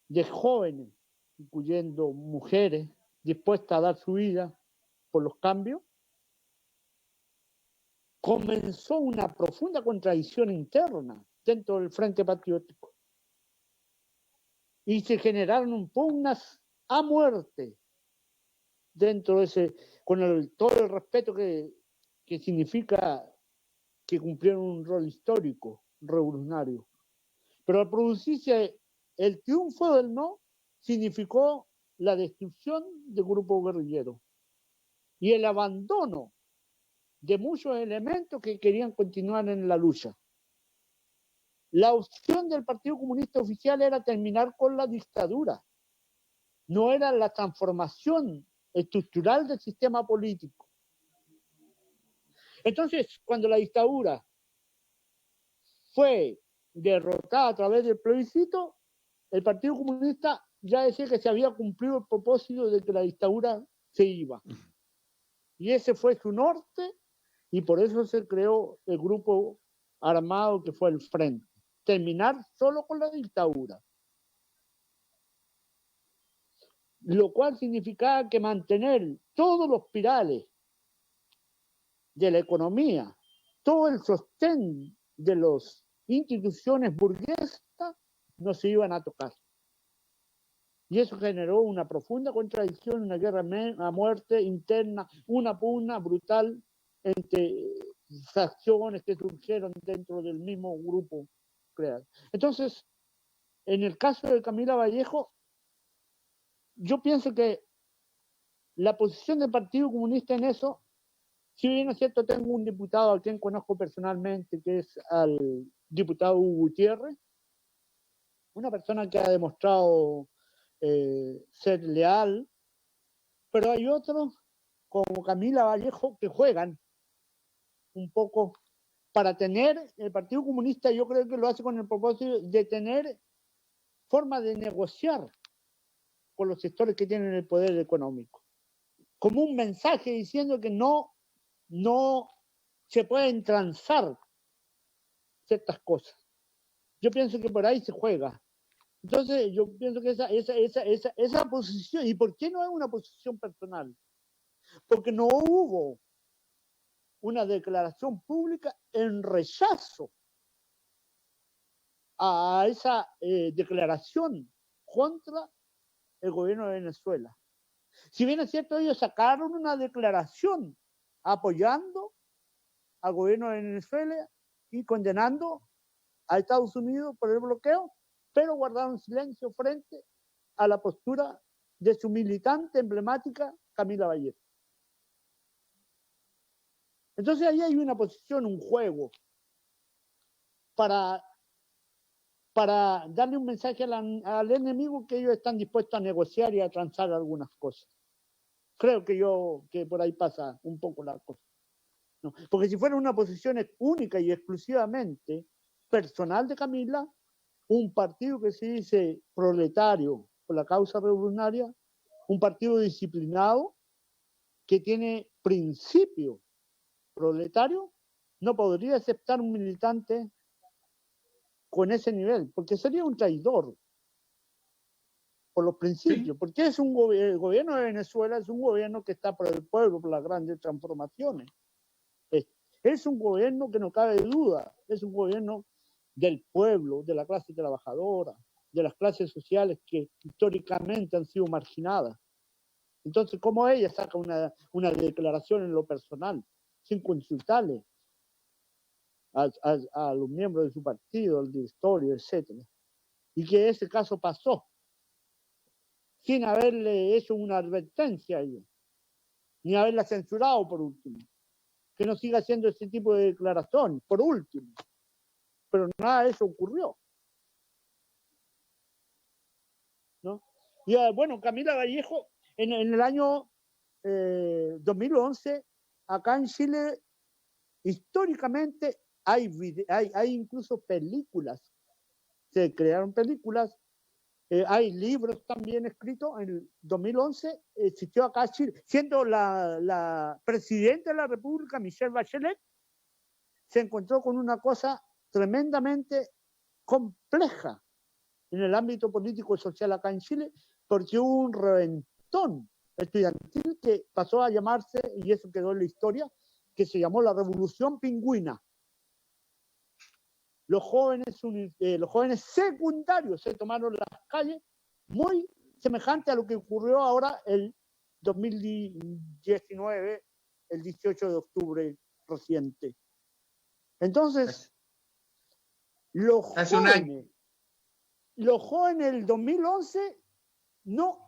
de jóvenes, incluyendo mujeres, dispuestas a dar su vida por los cambios, comenzó una profunda contradicción interna dentro del Frente Patriótico. Y se generaron pugnas a muerte dentro de ese, con todo el respeto que significa que cumplieron un rol histórico, revolucionario. Pero al producirse el triunfo del no, significó la destrucción del grupo guerrillero y el abandono de muchos elementos que querían continuar en la lucha. La opción del Partido Comunista oficial era terminar con la dictadura, no era la transformación estructural del sistema político. Entonces, cuando la dictadura fue derrotada a través del plebiscito, el Partido Comunista ya decía que se había cumplido el propósito de que la dictadura se iba. Y ese fue su norte, y por eso se creó el grupo armado que fue el Frente. Terminar solo con la dictadura. Lo cual significaba que mantener todos los pilares de la economía, todo el sostén de las instituciones burguesas no se iban a tocar. Y eso generó una profunda contradicción, una guerra a muerte interna, una pugna brutal entre facciones que surgieron dentro del mismo grupo creado. Entonces, en el caso de Camila Vallejo, yo pienso que la posición del Partido Comunista en eso, si bien es cierto, tengo un diputado a quien conozco personalmente, que es al diputado Hugo Gutiérrez, una persona que ha demostrado ser leal, pero hay otros como Camila Vallejo que juegan un poco para tener, el Partido Comunista yo creo que lo hace con el propósito de tener forma de negociar con los sectores que tienen el poder económico, como un mensaje diciendo que no se pueden transar ciertas cosas. Yo pienso que por ahí se juega. Entonces yo pienso que esa posición, ¿y por qué no es una posición personal? Porque no hubo una declaración pública en rechazo a esa declaración contra el gobierno de Venezuela. Si bien es cierto, ellos sacaron una declaración apoyando al gobierno de Venezuela y condenando a Estados Unidos por el bloqueo, pero guardaron silencio frente a la postura de su militante emblemática, Camila Vallejo. Entonces ahí hay una posición, un juego, para darle un mensaje al enemigo que ellos están dispuestos a negociar y a transar algunas cosas. Creo que por ahí pasa un poco la cosa, ¿no? Porque si fuera una posición única y exclusivamente personal de Camila, un partido que se dice proletario por la causa revolucionaria, un partido disciplinado que tiene principio proletario, no podría aceptar un militante con ese nivel, porque sería un traidor por los principios, ¿sí? Porque es el gobierno de Venezuela es un gobierno que está por el pueblo, por las grandes transformaciones. Es un gobierno que no cabe duda, es un gobierno del pueblo, de la clase trabajadora, de las clases sociales que históricamente han sido marginadas. Entonces, ¿cómo ella saca una declaración en lo personal, sin consultarle a los miembros de su partido, al directorio, etcétera? Y que ese caso pasó sin haberle hecho una advertencia a ella, ni haberla censurado por último, que no siga haciendo ese tipo de declaración, por último. Pero nada de eso ocurrió, ¿no? Y bueno, Camila Vallejo, en el año 2011, acá en Chile, históricamente hay incluso películas, se crearon películas, hay libros también escritos. En el 2011 existió acá Chile, siendo la presidenta de la República, Michelle Bachelet, se encontró con una cosa tremendamente compleja en el ámbito político y social acá en Chile, porque hubo un reventón estudiantil que pasó a llamarse, y eso quedó en la historia, que se llamó la Revolución Pingüina. Los jóvenes secundarios se tomaron las calles, muy semejante a lo que ocurrió ahora el 2019, el 18 de octubre reciente. Entonces, los jóvenes del 2011 no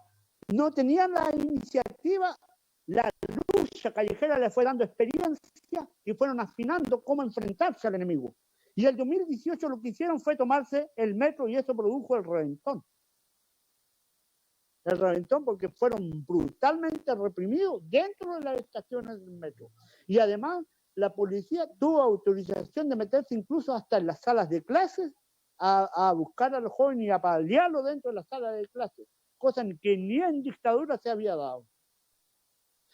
tenían la iniciativa, la lucha callejera les fue dando experiencia y fueron afinando cómo enfrentarse al enemigo. Y el 2018 lo que hicieron fue tomarse el metro y eso produjo el reventón. El reventón porque fueron brutalmente reprimidos dentro de las estaciones del metro. Y además la policía tuvo autorización de meterse incluso hasta en las salas de clases a buscar a los jóvenes y a paliarlos dentro de las salas de clases, cosa que ni en dictadura se había dado.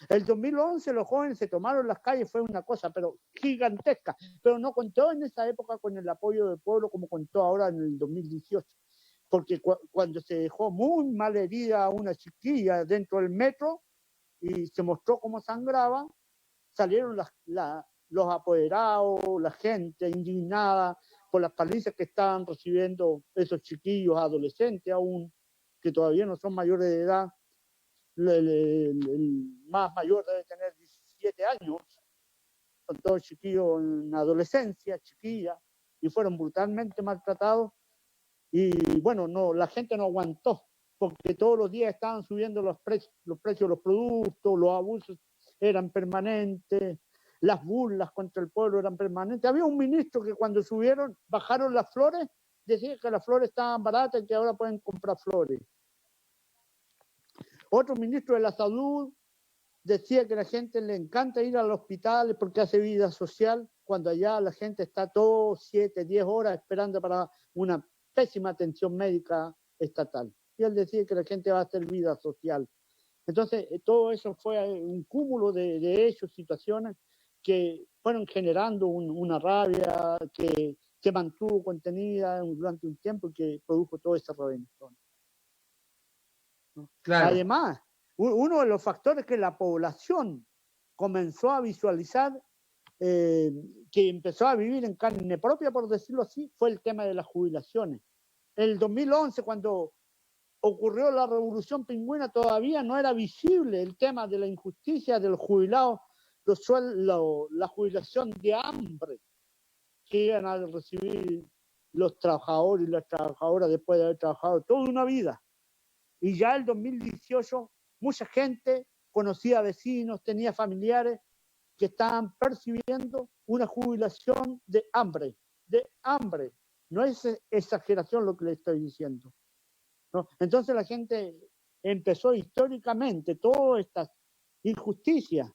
El 2011 los jóvenes se tomaron las calles, fue una cosa pero gigantesca, pero no contó en esa época con el apoyo del pueblo como contó ahora en el 2018, porque cuando se dejó muy mal herida a una chiquilla dentro del metro y se mostró cómo sangraba, salieron los apoderados, la gente indignada por las palizas que estaban recibiendo esos chiquillos adolescentes aún, que todavía no son mayores de edad. El más mayor debe tener 17 años, son todos chiquillos en adolescencia, chiquillas, y fueron brutalmente maltratados. Y bueno, no, la gente no aguantó, porque todos los días estaban subiendo los precios de los productos, los abusos eran permanentes, las burlas contra el pueblo eran permanentes. Había un ministro que cuando bajaron las flores, decía que las flores estaban baratas y que ahora pueden comprar flores. Otro ministro de la salud decía que a la gente le encanta ir al hospital porque hace vida social, cuando allá la gente está todo 7, 10 horas esperando para una pésima atención médica estatal. Y él decía que la gente va a hacer vida social. Entonces, todo eso fue un cúmulo de hechos, situaciones que fueron generando una rabia que se mantuvo contenida durante un tiempo y que produjo todo ese reventón. Claro. Además, uno de los factores que la población comenzó a visualizar, que empezó a vivir en carne propia, por decirlo así, fue el tema de las jubilaciones. En el 2011, cuando ocurrió la Revolución Pingüina, todavía no era visible el tema de la injusticia de los jubilados, la jubilación de hambre que iban a recibir los trabajadores y las trabajadoras después de haber trabajado toda una vida. Y ya en el 2018, mucha gente conocía vecinos, tenía familiares que estaban percibiendo una jubilación de hambre. No es exageración lo que le estoy diciendo, ¿no? Entonces la gente empezó históricamente todas estas injusticias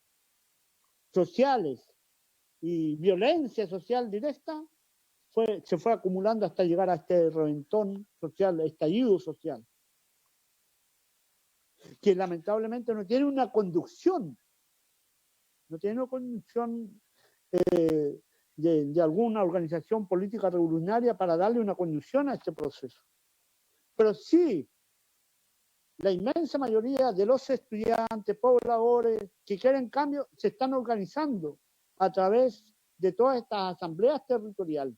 sociales y violencia social directa, se fue acumulando hasta llegar a este reventón social, estallido social, que lamentablemente no tiene una conducción, de alguna organización política revolucionaria para darle una conducción a este proceso. Pero sí, la inmensa mayoría de los estudiantes, pobladores que quieren cambio, se están organizando a través de todas estas asambleas territoriales.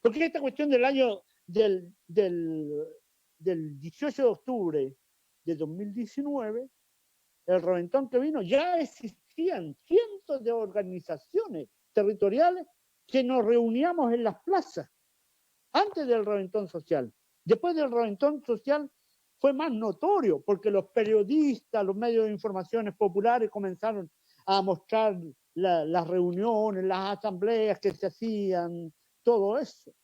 Porque esta cuestión del año del 18 de octubre de 2019, el reventón que vino, ya existían cientos de organizaciones territoriales que nos reuníamos en las plazas antes del reventón social. Después del reventón social fue más notorio porque los periodistas, los medios de informaciones populares comenzaron a mostrar las reuniones, las asambleas que se hacían, todo eso,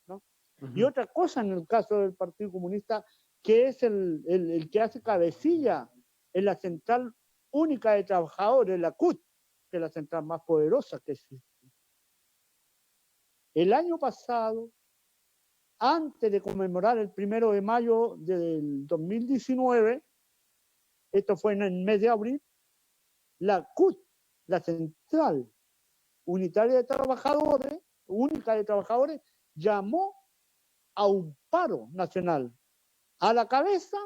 ¿no? Uh-huh. Y otra cosa en el caso del Partido Comunista, que es el que hace cabecilla en la Central Única de Trabajadores, la CUT, que es la central más poderosa que existe. El año pasado, antes de conmemorar el 1 de mayo del 2019, esto fue en el mes de abril, la CUT, la Central Unitaria de Trabajadores, Única de Trabajadores, llamó a un paro nacional. A la cabeza,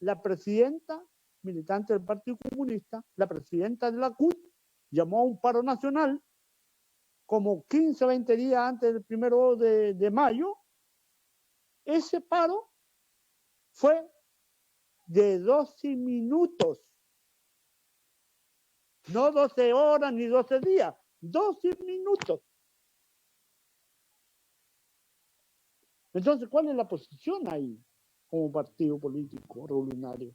la presidenta militante del Partido Comunista, la presidenta de la CUT, llamó a un paro nacional como 15 o 20 días antes del 1 de mayo. Ese paro fue de 12 minutos, no 12 horas ni 12 días, 12 minutos. Entonces, ¿cuál es la posición ahí como partido político revolucionario?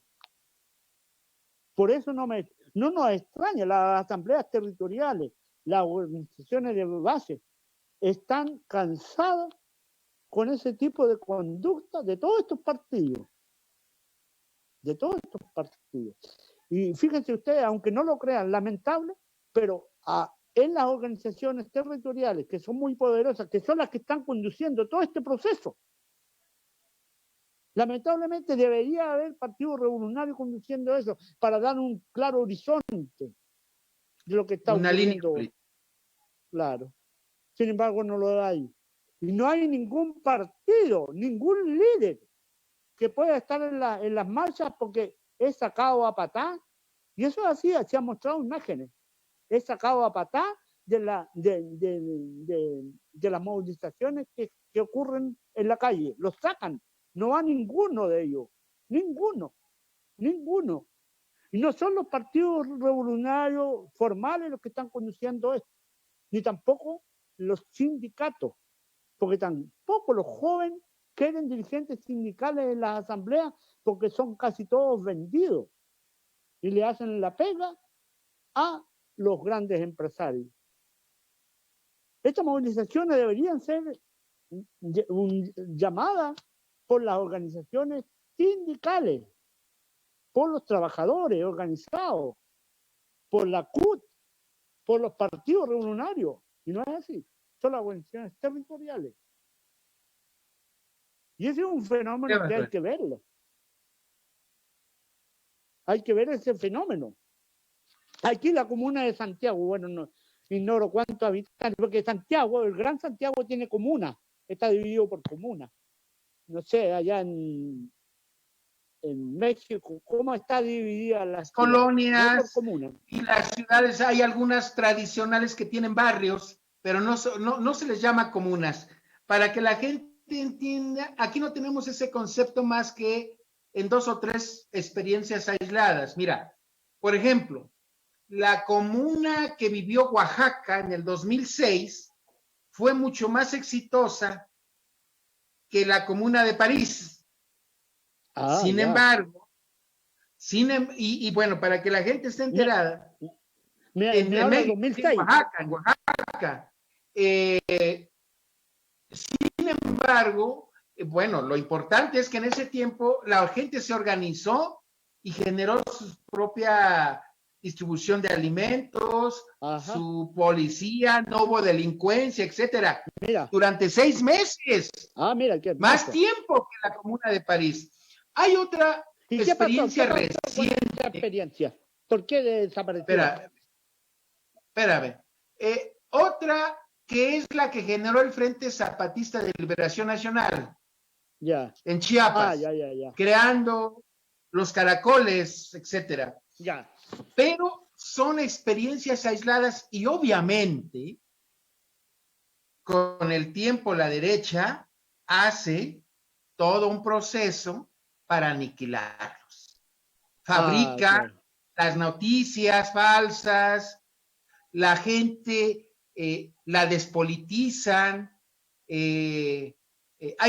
Por eso no nos extraña las asambleas territoriales, las organizaciones de base, están cansadas con ese tipo de conducta de todos estos partidos. De todos estos partidos. Y fíjense ustedes, aunque no lo crean, lamentable, pero en las organizaciones territoriales, que son muy poderosas, que son las que están conduciendo todo este proceso, lamentablemente debería haber partido revolucionario conduciendo eso para dar un claro horizonte de lo que está ocurriendo. Claro. Sin embargo, no lo hay. Y no hay ningún partido, ningún líder que pueda estar en las marchas porque es sacado a patá. Y eso es así, se han mostrado imágenes. Es sacado a patá de las movilizaciones que ocurren en la calle. Los sacan. No va ninguno de ellos. Ninguno. Y no son los partidos revolucionarios formales los que están conduciendo esto, ni tampoco los sindicatos, porque tampoco los jóvenes quieren dirigentes sindicales en las asambleas porque son casi todos vendidos y le hacen la pega a los grandes empresarios. Estas movilizaciones deberían ser llamadas por las organizaciones sindicales, por los trabajadores organizados, por la CUT, por los partidos revolucionarios. Y no es así, son las organizaciones territoriales. Y ese es un fenómeno que hay que verlo. Hay que ver ese fenómeno. Aquí la comuna de Santiago, bueno, no ignoro cuántos habitantes, porque Santiago, el Gran Santiago tiene comuna, está dividido por comuna. No sé, allá en México, ¿cómo está dividida las colonias? No, y las ciudades, hay algunas tradicionales que tienen barrios, pero no se les llama comunas. Para que la gente entienda, aquí no tenemos ese concepto más que en 2 o 3 experiencias aisladas. Mira, por ejemplo, la comuna que vivió Oaxaca en el 2006 fue mucho más exitosa que la comuna de París. Sin embargo, y bueno, para que la gente esté enterada, en Oaxaca, sin embargo, bueno, lo importante es que en ese tiempo la gente se organizó y generó su propia distribución de alimentos, su policía, no hubo delincuencia, etcétera. Mira. Durante 6 meses. Mira, más tiempo que la Comuna de París. Hay otra experiencia reciente. Experiencia? ¿Por qué desapareció? Espérame. Otra que es la que generó el Frente Zapatista de Liberación Nacional. Ya. En Chiapas. Ya. Creando los caracoles, etcétera. Ya. Pero son experiencias aisladas y obviamente con el tiempo la derecha hace todo un proceso para aniquilarlos. Fabrica las noticias falsas, la gente la despolitizan. Hay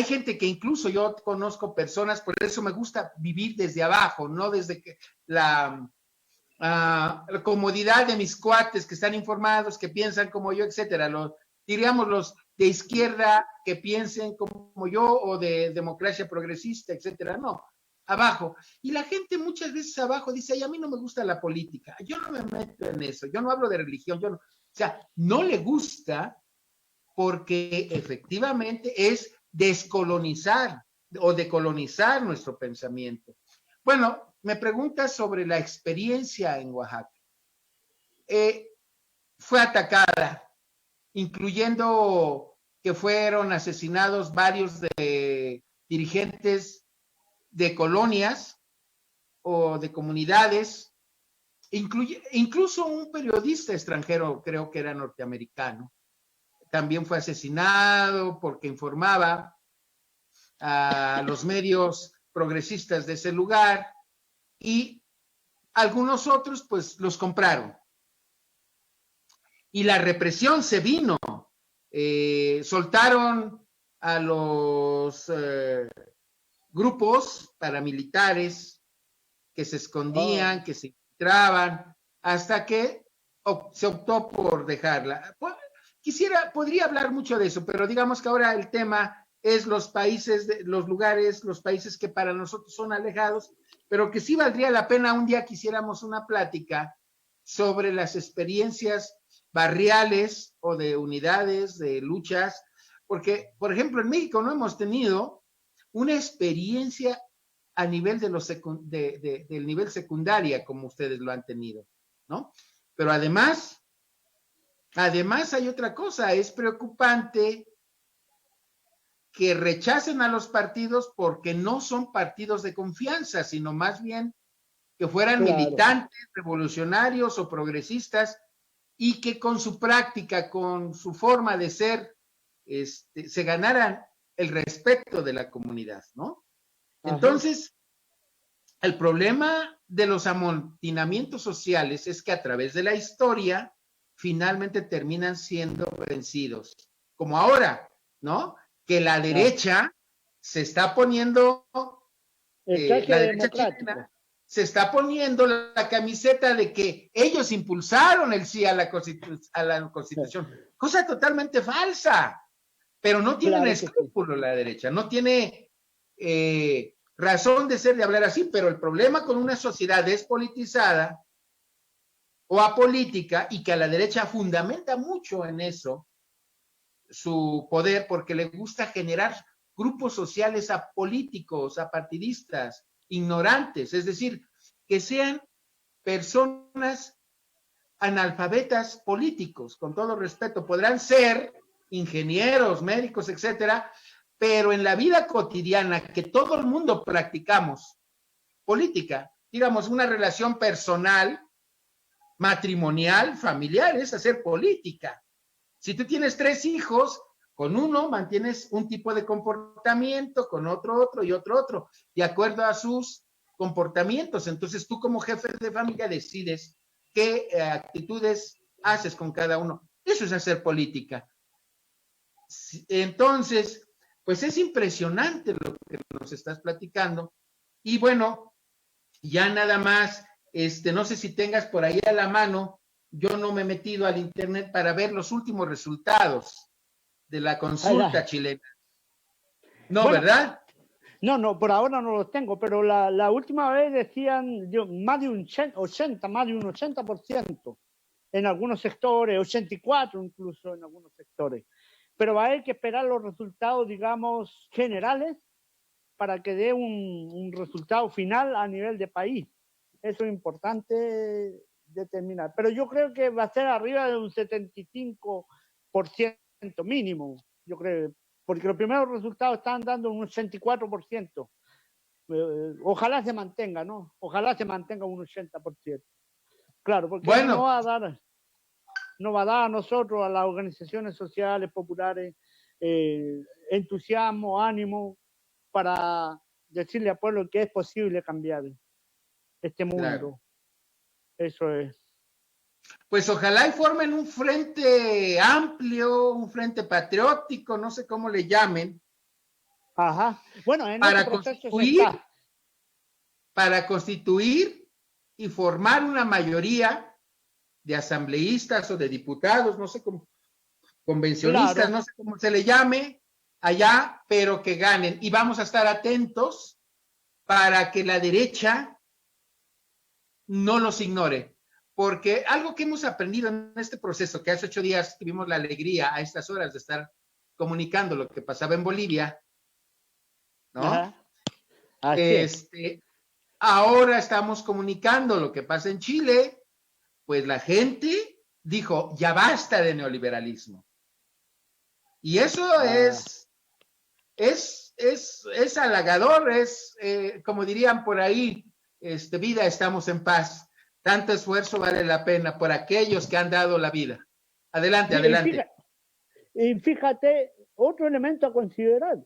gente que incluso yo conozco personas, por eso me gusta vivir desde abajo, no desde que la comodidad de mis cuates que están informados, que piensan como yo, etcétera. Diríamos los de izquierda que piensen como yo o de democracia progresista, etcétera. No, abajo. Y la gente muchas veces abajo dice, ay, a mí no me gusta la política, yo no me meto en eso, yo no hablo de religión, o sea, no le gusta porque efectivamente es descolonizar o decolonizar nuestro pensamiento. Bueno, me preguntas sobre la experiencia en Oaxaca. Fue atacada, incluyendo que fueron asesinados varios de dirigentes de colonias o de comunidades, incluso un periodista extranjero, creo que era norteamericano, también fue asesinado porque informaba a los medios progresistas de ese lugar, y algunos otros pues los compraron. Y la represión se vino. Soltaron a los grupos paramilitares que se escondían, que se infiltraban, hasta que se optó por dejarla. podría hablar mucho de eso, pero digamos que ahora el tema es los países, los lugares, los países que para nosotros son alejados, pero que sí valdría la pena un día que hiciéramos una plática sobre las experiencias barriales o de unidades, de luchas, porque, por ejemplo, en México no hemos tenido una experiencia a nivel del nivel secundaria como ustedes lo han tenido, ¿no? Pero además hay otra cosa, es preocupante que rechacen a los partidos porque no son partidos de confianza, sino más bien que fueran militantes, revolucionarios o progresistas y que con su práctica, con su forma de ser, se ganaran el respeto de la comunidad, ¿no? Ajá. Entonces, el problema de los amotinamientos sociales es que a través de la historia finalmente terminan siendo vencidos, como ahora, ¿no? Que la derecha se está poniendo, la derecha chilena se está poniendo la camiseta de que ellos impulsaron el sí a la Constitución, cosa totalmente falsa, pero no tienen escrúpulo la derecha, no tiene razón de ser de hablar así, pero el problema con una sociedad despolitizada o apolítica y que a la derecha fundamenta mucho en eso su poder porque le gusta generar grupos sociales apolíticos, apartidistas, ignorantes, es decir, que sean personas analfabetas políticos, con todo respeto, podrán ser ingenieros, médicos, etcétera, pero en la vida cotidiana que todo el mundo practicamos política, digamos, una relación personal, matrimonial, familiar, es hacer política. Si tú tienes 3 hijos, con uno mantienes un tipo de comportamiento, con otro, y otro, de acuerdo a sus comportamientos. Entonces tú como jefe de familia decides qué actitudes haces con cada uno. Eso es hacer política. Entonces, pues es impresionante lo que nos estás platicando. Y bueno, ya nada más, no sé si tengas por ahí a la mano, yo no me he metido al internet para ver los últimos resultados de la consulta chilena. No, bueno, ¿verdad? No, por ahora no los tengo, pero la última vez decían más de un 80% en algunos sectores, 84 incluso en algunos sectores. Pero va a haber que esperar los resultados, digamos, generales para que dé un resultado final a nivel de país. Eso es importante determinar. Pero yo creo que va a ser arriba de un 75% mínimo, yo creo, porque los primeros resultados están dando un 84%. Ojalá se mantenga, ¿no? Ojalá se mantenga un 80%. Claro, porque bueno, no va a dar a nosotros, a las organizaciones sociales, populares, entusiasmo, ánimo, para decirle al pueblo que es posible cambiar este mundo. Claro. Eso es. Pues ojalá y formen un frente amplio, un frente patriótico, no sé cómo le llamen. Ajá. Bueno, en para constituir y formar una mayoría de asambleístas o de diputados, no sé cómo, convencionistas, claro, no sé cómo se le llame allá, pero que ganen. Y vamos a estar atentos para que la derecha no los ignore. Porque algo que hemos aprendido en este proceso, que hace 8 días tuvimos la alegría a estas horas de estar comunicando lo que pasaba en Bolivia, ¿no? Ahora estamos comunicando lo que pasa en Chile, pues la gente dijo, ya basta de neoliberalismo. Y eso es halagador, como dirían por ahí, vida, estamos en paz. Tanto esfuerzo vale la pena por aquellos que han dado la vida. Adelante, adelante. Y fíjate, otro elemento a considerar.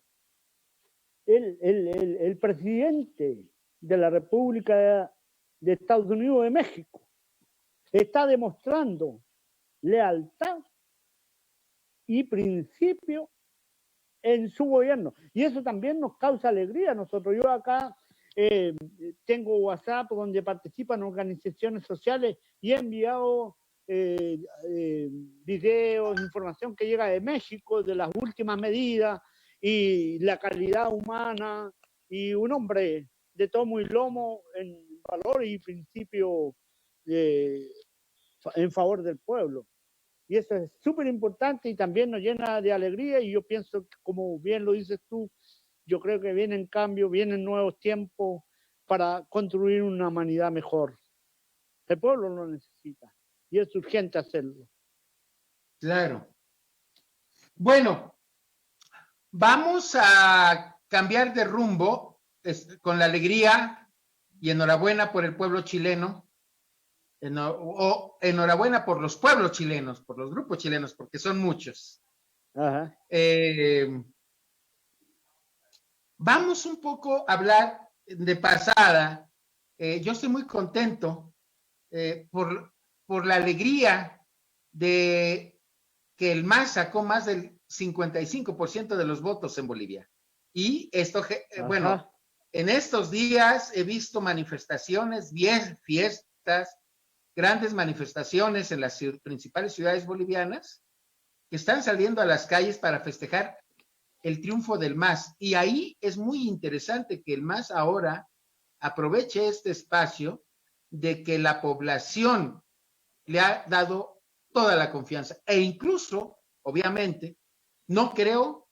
El presidente de la República de Estados Unidos de México está demostrando lealtad y principio en su gobierno. Y eso también nos causa alegría a nosotros. Yo acá tengo WhatsApp donde participan organizaciones sociales y he enviado videos, información que llega de México, de las últimas medidas y la calidad humana, y un hombre de tomo y lomo en valor y principio en favor del pueblo. Y eso es súper importante y también nos llena de alegría, y yo pienso que, como bien lo dices tú, yo creo que vienen cambios, vienen nuevos tiempos para construir una humanidad mejor. El pueblo lo necesita y es urgente hacerlo. Claro. Bueno, vamos a cambiar de rumbo con la alegría y enhorabuena por el pueblo chileno, o enhorabuena por los pueblos chilenos, por los grupos chilenos, porque son muchos. Ajá. Vamos un poco a hablar de pasada. Yo estoy muy contento por la alegría de que el MAS sacó más del 55% de los votos en Bolivia. Y esto, bueno, en estos días he visto manifestaciones, fiestas, grandes manifestaciones en las principales ciudades bolivianas que están saliendo a las calles para festejar el triunfo del MAS. Y ahí es muy interesante que el MAS ahora aproveche este espacio de que la población le ha dado toda la confianza. E incluso, obviamente, no creo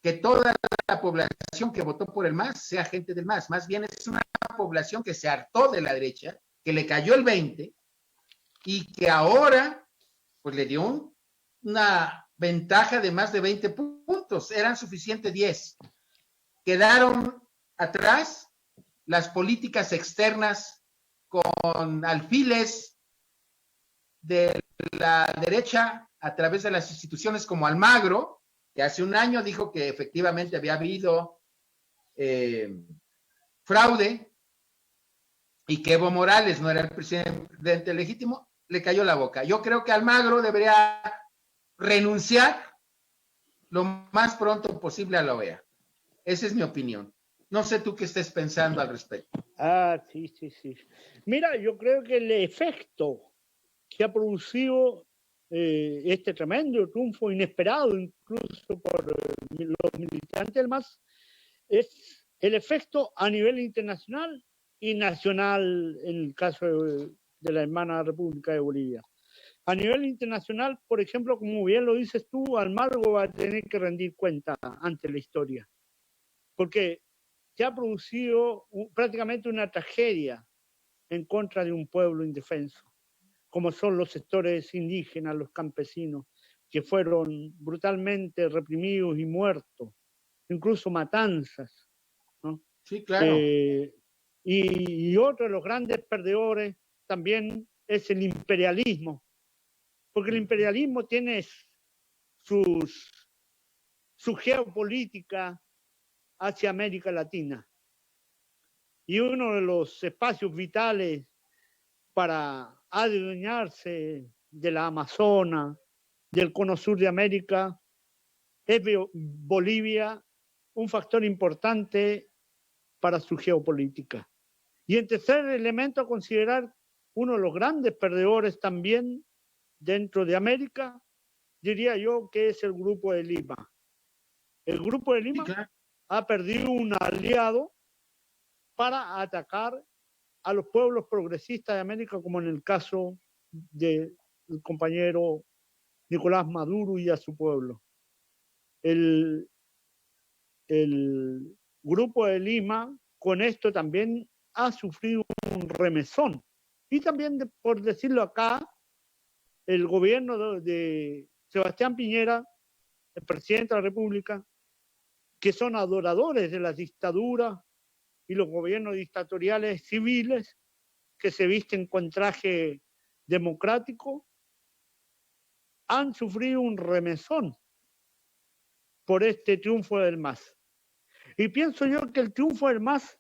que toda la población que votó por el MAS sea gente del MAS. Más bien es una población que se hartó de la derecha, que le cayó el 20 y que ahora pues le dio una ventaja de más de 20 puntos. Eran suficientes 10. Quedaron atrás las políticas externas con alfiles de la derecha a través de las instituciones como Almagro, que hace un año dijo que efectivamente había habido fraude y que Evo Morales no era el presidente legítimo, le cayó la boca. Yo creo que Almagro debería renunciar lo más pronto posible a la OEA. Esa es mi opinión. No sé tú qué estés pensando al respecto. Sí. Mira, yo creo que el efecto que ha producido este tremendo triunfo inesperado, incluso por los militantes del MAS, es el efecto a nivel internacional y nacional en el caso de la hermana República de Bolivia. A nivel internacional, por ejemplo, como bien lo dices tú, Almagro va a tener que rendir cuenta ante la historia, porque se ha producido prácticamente una tragedia en contra de un pueblo indefenso, como son los sectores indígenas, los campesinos, que fueron brutalmente reprimidos y muertos, incluso matanzas, ¿no? Sí, claro. Y otro de los grandes perdedores también es el imperialismo, porque el imperialismo tiene su geopolítica hacia América Latina. Y uno de los espacios vitales para adueñarse de la Amazona, del cono sur de América, es Bolivia un factor importante para su geopolítica. Y en tercer elemento a considerar, uno de los grandes perdedores también dentro de América, diría yo que es el Grupo de Lima. El Grupo de Lima, sí, claro, ha perdido un aliado para atacar a los pueblos progresistas de América, como en el caso del compañero Nicolás Maduro y a su pueblo. El Grupo de Lima con esto también ha sufrido un remesón. Y también, por decirlo acá, el gobierno de Sebastián Piñera, el presidente de la República, que son adoradores de las dictaduras y los gobiernos dictatoriales civiles que se visten con traje democrático, han sufrido un remesón por este triunfo del MAS. Y pienso yo que el triunfo del MAS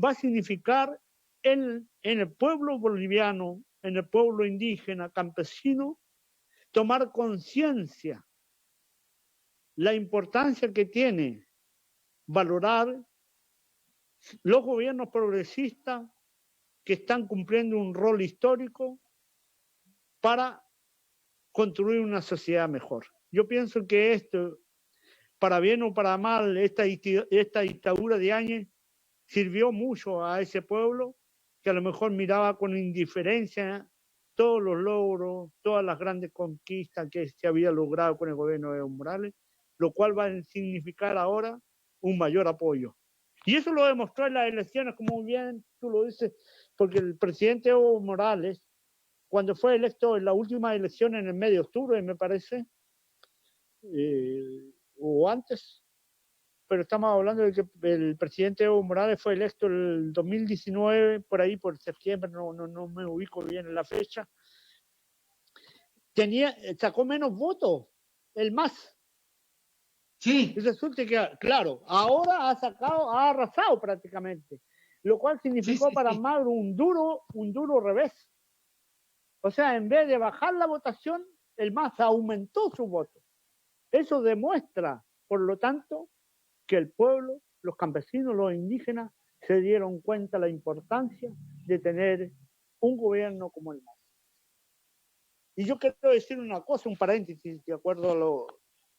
va a significar en el pueblo boliviano, en el pueblo indígena, campesino, tomar conciencia la importancia que tiene valorar los gobiernos progresistas que están cumpliendo un rol histórico para construir una sociedad mejor. Yo pienso que esto, para bien o para mal, esta dictadura de Áñez sirvió mucho a ese pueblo que a lo mejor miraba con indiferencia todos los logros, todas las grandes conquistas que se había logrado con el gobierno de Evo Morales, lo cual va a significar ahora un mayor apoyo. Y eso lo demostró en las elecciones, como bien tú lo dices, porque el presidente Evo Morales, cuando fue electo en la última elección en el mes de octubre, me parece, o antes, pero estamos hablando de que el presidente Evo Morales fue electo el 2019, por ahí, por septiembre, no me ubico bien en la fecha, sacó menos votos, el MAS. Sí. Y resulta que, claro, ahora ha arrasado prácticamente, lo cual significó para Magro un duro revés. O sea, en vez de bajar la votación, el MAS aumentó su voto. Eso demuestra, por lo tanto, que el pueblo, los campesinos, los indígenas, se dieron cuenta de la importancia de tener un gobierno como el MAS. Y yo quiero decir una cosa, un paréntesis, de acuerdo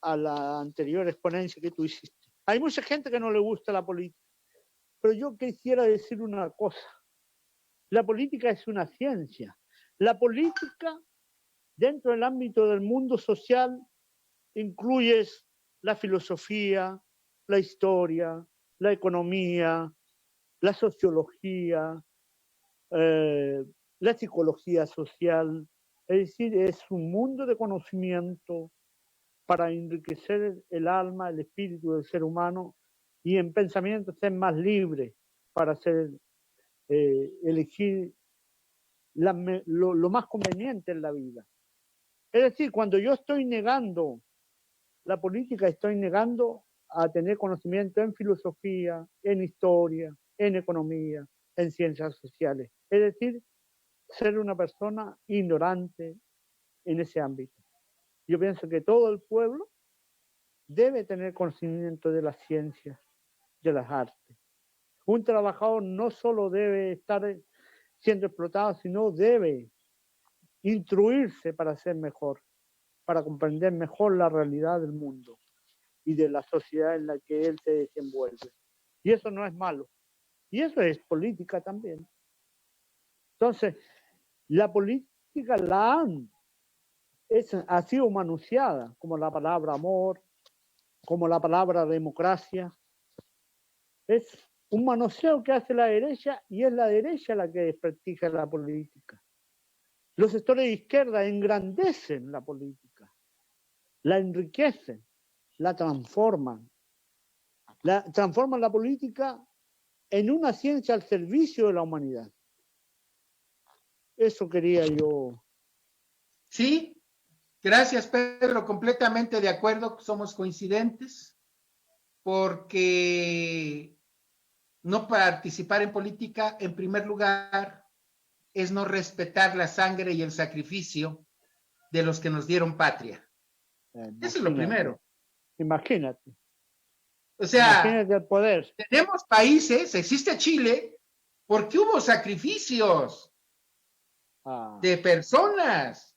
a la anterior exponencia que tú hiciste. Hay mucha gente que no le gusta la política, pero yo quisiera decir una cosa. La política es una ciencia. La política, dentro del ámbito del mundo social, incluye la filosofía, la historia, la economía, la sociología, la psicología social. Es decir, es un mundo de conocimiento para enriquecer el alma, el espíritu del ser humano y en pensamiento ser más libre para elegir lo más conveniente en la vida. Es decir, cuando yo estoy negando la política, estoy negando a tener conocimiento en filosofía, en historia, en economía, en ciencias sociales. Es decir, ser una persona ignorante en ese ámbito. Yo pienso que todo el pueblo debe tener conocimiento de las ciencias, de las artes. Un trabajador no solo debe estar siendo explotado, sino debe instruirse para ser mejor, para comprender mejor la realidad del mundo y de la sociedad en la que él se desenvuelve. Y eso no es malo. Y eso es política también. Entonces, la política ha sido manoseada, como la palabra amor, como la palabra democracia. Es un manoseo que hace la derecha y es la derecha la que desprestigia la política. Los sectores de izquierda engrandecen la política, la enriquecen, la transforman. Transforman la política en una ciencia al servicio de la humanidad. Eso quería yo. Sí, gracias Pedro, completamente de acuerdo, somos coincidentes, porque no participar en política, en primer lugar, es no respetar la sangre y el sacrificio de los que nos dieron patria. Eso es lo primero. Imagínate. O sea, imagínate el poder. Tenemos países, existe Chile, porque hubo sacrificios de personas.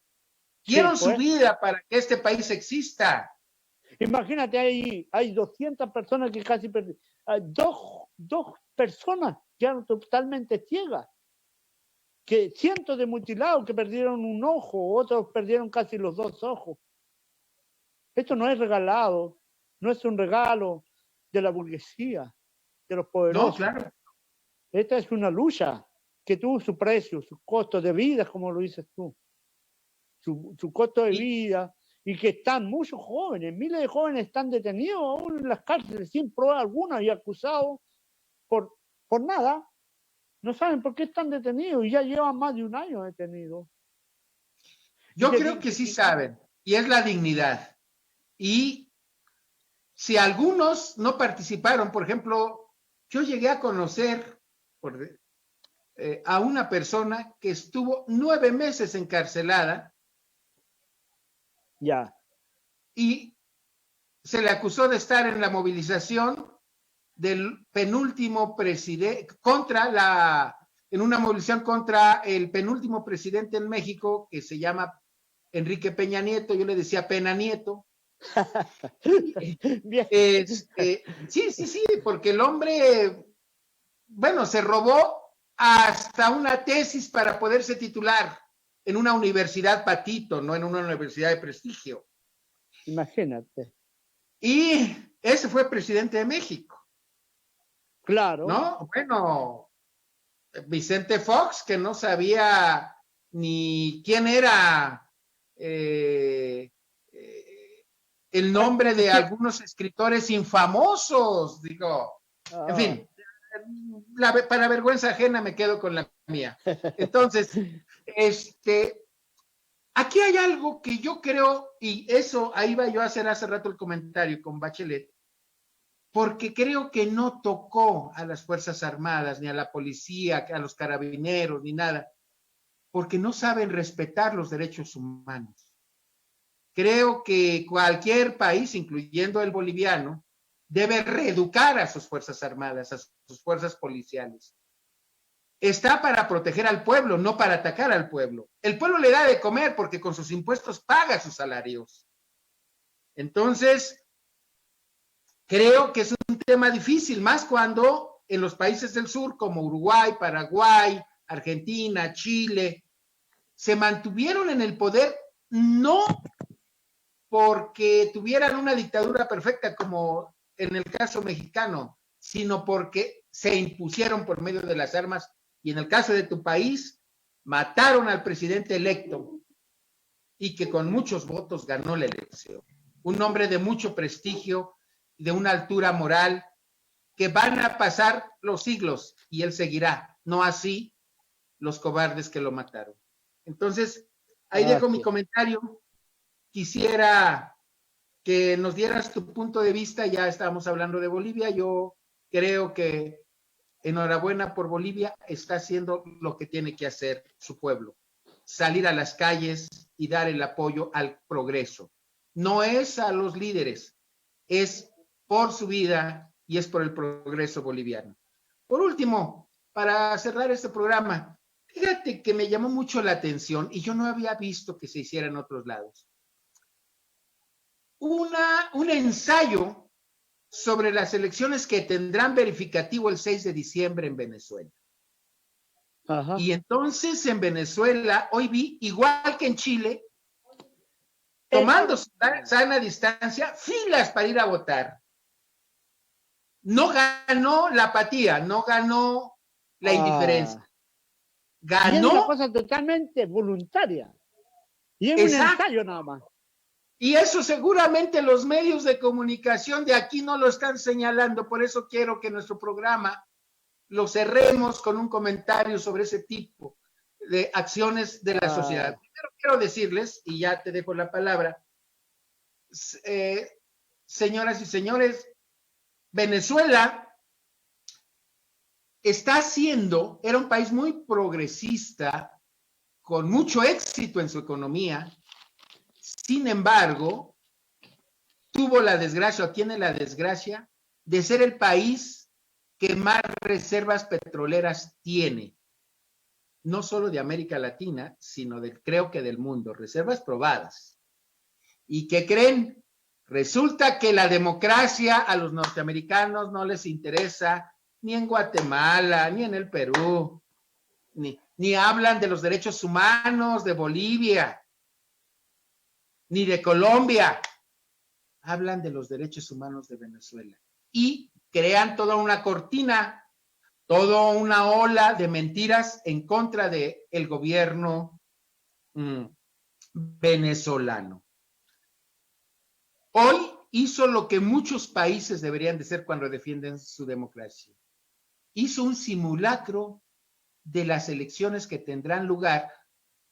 Dieron su vida para que este país exista. Imagínate, hay 200 personas que casi perdieron. Dos personas quedaron totalmente ciegas. Que cientos de mutilados que perdieron un ojo, otros perdieron casi los dos ojos. Esto no es regalado, no es un regalo de la burguesía, de los poderosos. No, claro. Esta es una lucha que tuvo su precio, su costo de vida, como lo dices tú. Su costo de vida, y que están muchos jóvenes, miles de jóvenes están detenidos aún en las cárceles sin prueba alguna y acusados por nada. No saben por qué están detenidos y ya llevan más de un año detenidos. Yo creo que sí saben, y es la dignidad. Y si algunos no participaron, por ejemplo, yo llegué a conocer a una persona que estuvo 9 meses encarcelada. Ya. Y se le acusó de estar en la movilización del penúltimo presidente, en una movilización contra el penúltimo presidente en México, que se llama Enrique Peña Nieto, yo le decía Pena Nieto. Bien. Sí, porque el hombre, bueno, se robó hasta una tesis para poderse titular en una universidad patito, no en una universidad de prestigio. Imagínate. Y ese fue presidente de México, Claro. ¿no? Bueno, Vicente Fox, que no sabía ni quién era el nombre de algunos escritores infamosos, digo, en fin, para vergüenza ajena me quedo con la mía. Entonces, aquí hay algo que yo creo, y eso, ahí va yo a hacer hace rato el comentario con Bachelet, porque creo que no tocó a las Fuerzas Armadas, ni a la policía, a los carabineros, ni nada, porque no saben respetar los derechos humanos. Creo que cualquier país, incluyendo el boliviano, debe reeducar a sus Fuerzas Armadas, a sus fuerzas policiales. Está para proteger al pueblo, no para atacar al pueblo. El pueblo le da de comer porque con sus impuestos paga sus salarios. Entonces, creo que es un tema difícil, más cuando en los países del sur, como Uruguay, Paraguay, Argentina, Chile, se mantuvieron en el poder no porque tuvieran una dictadura perfecta como en el caso mexicano, sino porque se impusieron por medio de las armas y en el caso de tu país, mataron al presidente electo y que con muchos votos ganó la elección. Un hombre de mucho prestigio, de una altura moral, que van a pasar los siglos y él seguirá, no así los cobardes que lo mataron. Entonces, ahí dejo mi comentario. Quisiera que nos dieras tu punto de vista, ya estábamos hablando de Bolivia, yo creo que enhorabuena por Bolivia, está haciendo lo que tiene que hacer su pueblo, salir a las calles y dar el apoyo al progreso. No es a los líderes, es por su vida y es por el progreso boliviano. Por último, para cerrar este programa, fíjate que me llamó mucho la atención y yo no había visto que se hiciera en otros lados. Un ensayo sobre las elecciones que tendrán verificativo el 6 de diciembre en Venezuela. Ajá. Y entonces en Venezuela, hoy vi, igual que en Chile, tomando sana distancia, filas para ir a votar. No ganó la apatía, no ganó la indiferencia. Ganó. Y es una cosa totalmente voluntaria. Y es un ensayo nada más. Y eso seguramente los medios de comunicación de aquí no lo están señalando, por eso quiero que nuestro programa lo cerremos con un comentario sobre ese tipo de acciones de la sociedad. Primero quiero decirles, y ya te dejo la palabra, señoras y señores, Venezuela era un país muy progresista, con mucho éxito en su economía. Sin embargo, tuvo la desgracia o tiene la desgracia de ser el país que más reservas petroleras tiene. No solo de América Latina, sino creo que del mundo. Reservas probadas. ¿Y qué creen? Resulta que la democracia a los norteamericanos no les interesa ni en Guatemala, ni en el Perú, ni hablan de los derechos humanos de Bolivia, ni de Colombia, hablan de los derechos humanos de Venezuela y crean toda una cortina, toda una ola de mentiras en contra del gobierno venezolano. Hoy hizo lo que muchos países deberían de hacer cuando defienden su democracia. Hizo un simulacro de las elecciones que tendrán lugar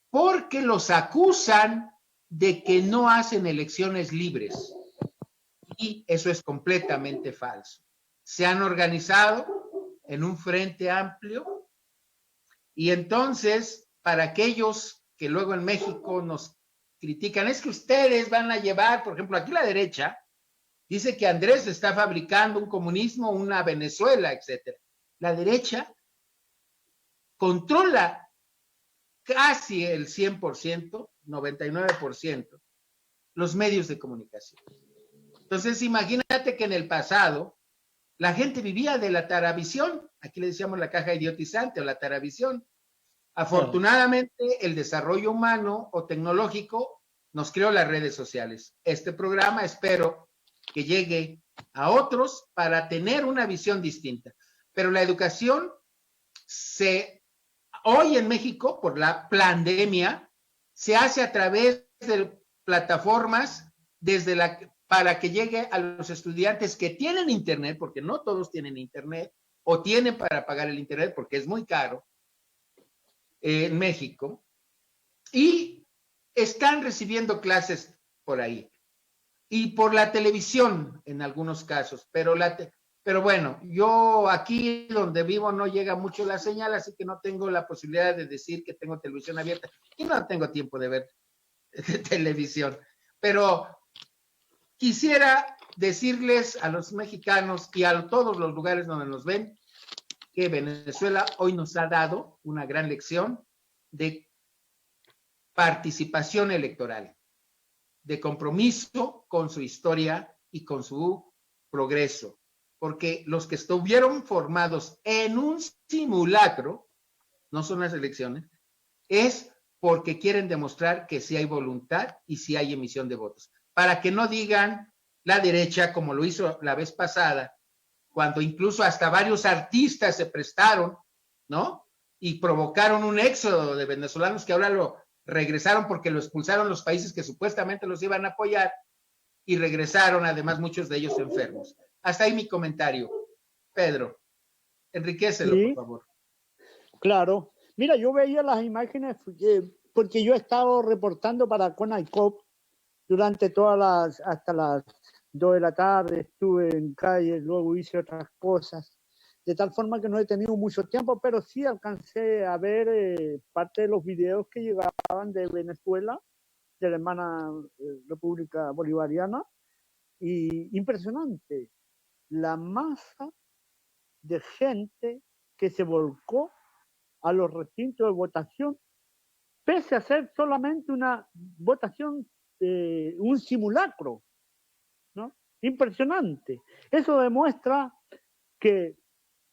porque los acusan de que no hacen elecciones libres. Y eso es completamente falso. Se han organizado en un frente amplio y entonces, para aquellos que luego en México nos critican, es que ustedes van a llevar, por ejemplo, aquí la derecha dice que Andrés está fabricando un comunismo, una Venezuela, etcétera. La derecha controla casi el 100% 99%, los medios de comunicación. Entonces, imagínate que en el pasado la gente vivía de la taravisión, aquí le decíamos la caja idiotizante o la taravisión. Afortunadamente, el desarrollo humano o tecnológico nos creó las redes sociales. Este programa espero que llegue a otros para tener una visión distinta. Pero la educación hoy en México, por la pandemia, se hace a través de plataformas para que llegue a los estudiantes que tienen internet, porque no todos tienen internet, o tienen para pagar el internet porque es muy caro en México, y están recibiendo clases por ahí. Y por la televisión en algunos casos, pero bueno, yo aquí donde vivo no llega mucho la señal, así que no tengo la posibilidad de decir que tengo televisión abierta y no tengo tiempo de ver televisión. Pero quisiera decirles a los mexicanos y a todos los lugares donde nos ven que Venezuela hoy nos ha dado una gran lección de participación electoral, de compromiso con su historia y con su progreso, porque los que estuvieron formados en un simulacro, no son las elecciones, es porque quieren demostrar que sí hay voluntad y sí hay emisión de votos, para que no digan la derecha como lo hizo la vez pasada, cuando incluso hasta varios artistas se prestaron, ¿no? Y provocaron un éxodo de venezolanos que ahora lo regresaron porque lo expulsaron los países que supuestamente los iban a apoyar y regresaron además muchos de ellos enfermos. Hasta ahí mi comentario. Pedro, enriquécelo, por Sí, favor. claro. Mira, yo veía las imágenes porque yo he estado reportando para CONAICOP durante hasta las 2 de la tarde, estuve en calle, luego hice otras cosas, de tal forma que no he tenido mucho tiempo, pero sí alcancé a ver parte de los videos que llegaban de Venezuela, de la hermana República Bolivariana, y impresionante la masa de gente que se volcó a los recintos de votación, pese a ser solamente una votación, un simulacro, ¿no? Impresionante. Eso demuestra que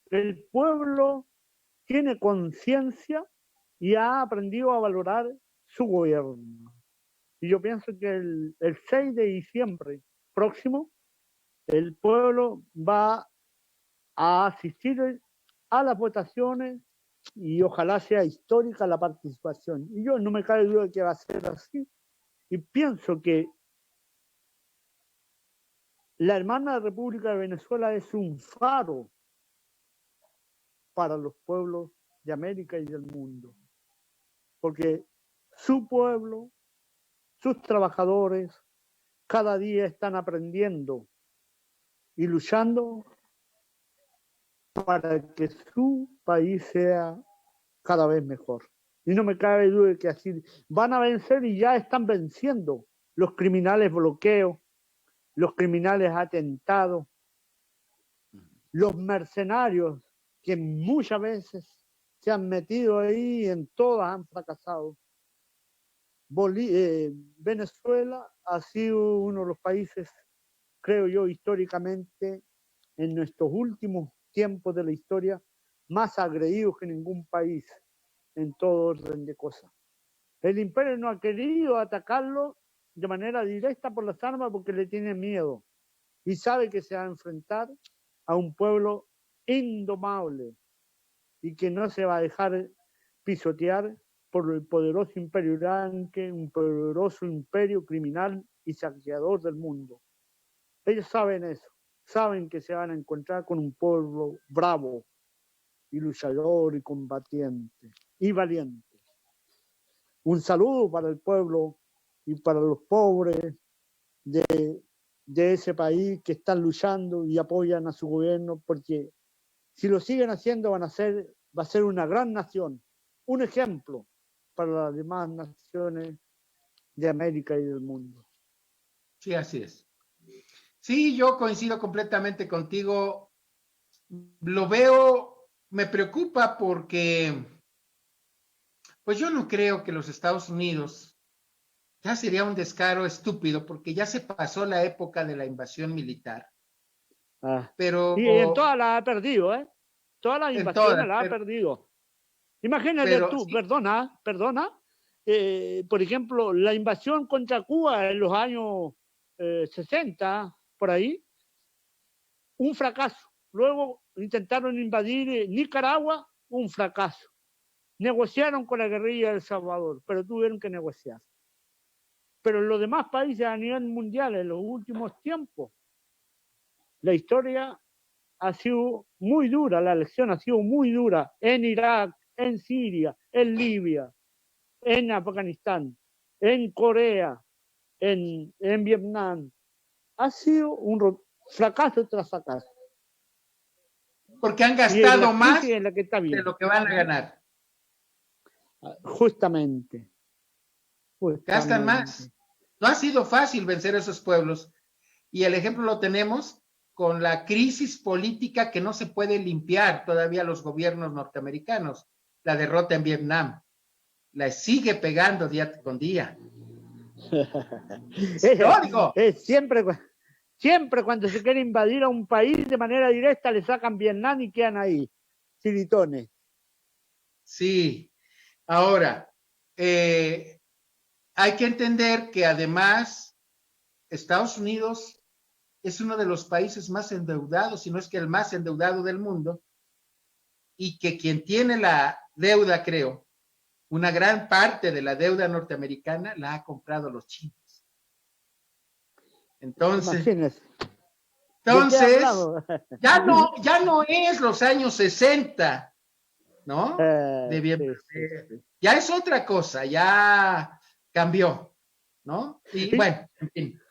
el pueblo tiene conciencia y ha aprendido a valorar su gobierno. Y yo pienso que el 6 de diciembre próximo, el pueblo va a asistir a las votaciones y ojalá sea histórica la participación. Y yo no me cabe duda de que va a ser así. Y pienso que la hermana República de Venezuela es un faro para los pueblos de América y del mundo. Porque su pueblo, sus trabajadores, cada día están aprendiendo y luchando para que su país sea cada vez mejor. Y no me cabe duda de que así van a vencer y ya están venciendo los criminales bloqueos, los criminales atentados, los mercenarios que muchas veces se han metido ahí y en todas han fracasado. Venezuela ha sido uno de los países, creo yo, históricamente, en nuestros últimos tiempos de la historia, más agredidos que ningún país en todo orden de cosas. El imperio no ha querido atacarlo de manera directa por las armas porque le tiene miedo y sabe que se va a enfrentar a un pueblo indomable y que no se va a dejar pisotear por el poderoso imperio iraní, un poderoso imperio criminal y saqueador del mundo. Ellos saben eso, saben que se van a encontrar con un pueblo bravo y luchador y combatiente y valiente. Un saludo para el pueblo y para los pobres de ese país que están luchando y apoyan a su gobierno, porque si lo siguen haciendo va a ser una gran nación, un ejemplo para las demás naciones de América y del mundo. Sí, así es. Sí, yo coincido completamente contigo. Lo veo, me preocupa porque, pues yo no creo que los Estados Unidos ya sería un descaro estúpido porque ya se pasó la época de la invasión militar. Pero y en todas las ha perdido, ¿eh? Todas las invasiones las ha perdido. Imagínate tú, sí. perdona, por ejemplo, la invasión contra Cuba en los años 60, por ahí, un fracaso. Luego intentaron invadir Nicaragua, un fracaso. Negociaron con la guerrilla de El Salvador, pero tuvieron que negociar. Pero en los demás países a nivel mundial, en los últimos tiempos, la historia ha sido muy dura, la elección ha sido muy dura en Irak, en Siria, en Libia, en Afganistán, en Corea, en Vietnam. Ha sido un fracaso tras fracaso. Porque han gastado más de lo que van a ganar. Justamente. Gastan más. No ha sido fácil vencer a esos pueblos. Y el ejemplo lo tenemos con la crisis política que no se puede limpiar todavía los gobiernos norteamericanos. La derrota en Vietnam. La sigue pegando día con día. Siempre cuando se quiere invadir a un país de manera directa le sacan Vietnam y quedan ahí, tiritones. Sí. Ahora, hay que entender que además Estados Unidos es uno de los países más endeudados, si no es que el más endeudado del mundo, y que quien tiene la deuda, creo, una gran parte de la deuda norteamericana la ha comprado los chinos. Entonces ya no es los años 60, ¿no? Ya es otra cosa, ya cambió, ¿no? Y bueno, en fin,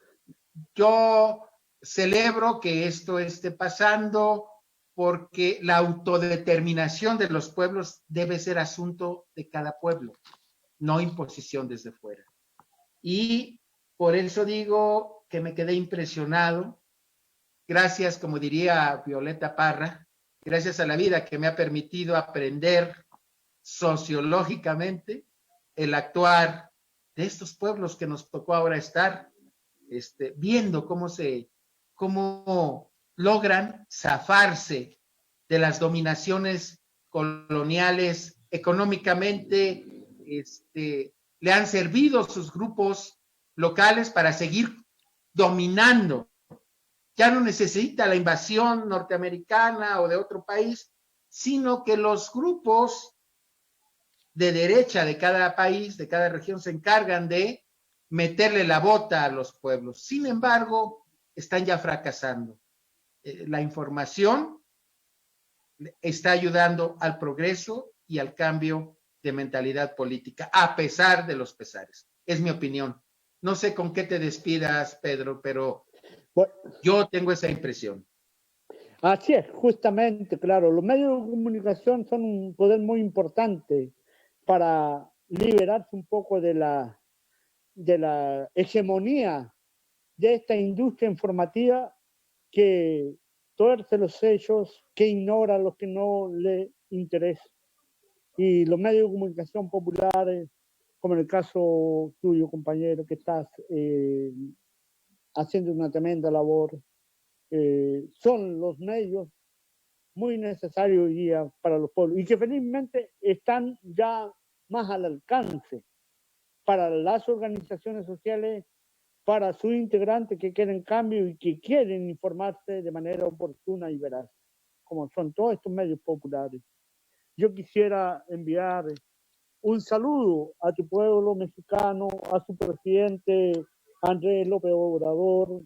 yo celebro que esto esté pasando porque la autodeterminación de los pueblos debe ser asunto de cada pueblo, no imposición desde fuera. Y por eso digo que me quedé impresionado. Gracias, como diría Violeta Parra, gracias a la vida que me ha permitido aprender sociológicamente el actuar de estos pueblos que nos tocó ahora estar viendo cómo logran zafarse de las dominaciones coloniales económicamente, le han servido sus grupos locales para seguir dominando. Ya no necesita la invasión norteamericana o de otro país, sino que los grupos de derecha de cada país, de cada región, se encargan de meterle la bota a los pueblos. Sin embargo, están ya fracasando. La información está ayudando al progreso y al cambio de mentalidad política, a pesar de los pesares. Es mi opinión. No sé con qué te despidas, Pedro, pero yo tengo esa impresión. Así es, justamente, claro. Los medios de comunicación son un poder muy importante para liberarse un poco de la hegemonía de esta industria informativa que tuerce los sellos, que ignora a los que no le interesa. Y los medios de comunicación populares, como en el caso tuyo, compañero, que estás haciendo una tremenda labor, son los medios muy necesarios hoy día para los pueblos y que felizmente están ya más al alcance para las organizaciones sociales, para sus integrantes que quieren cambio y que quieren informarse de manera oportuna y veraz, como son todos estos medios populares. Yo quisiera enviar un saludo a tu pueblo mexicano, a su presidente Andrés López Obrador,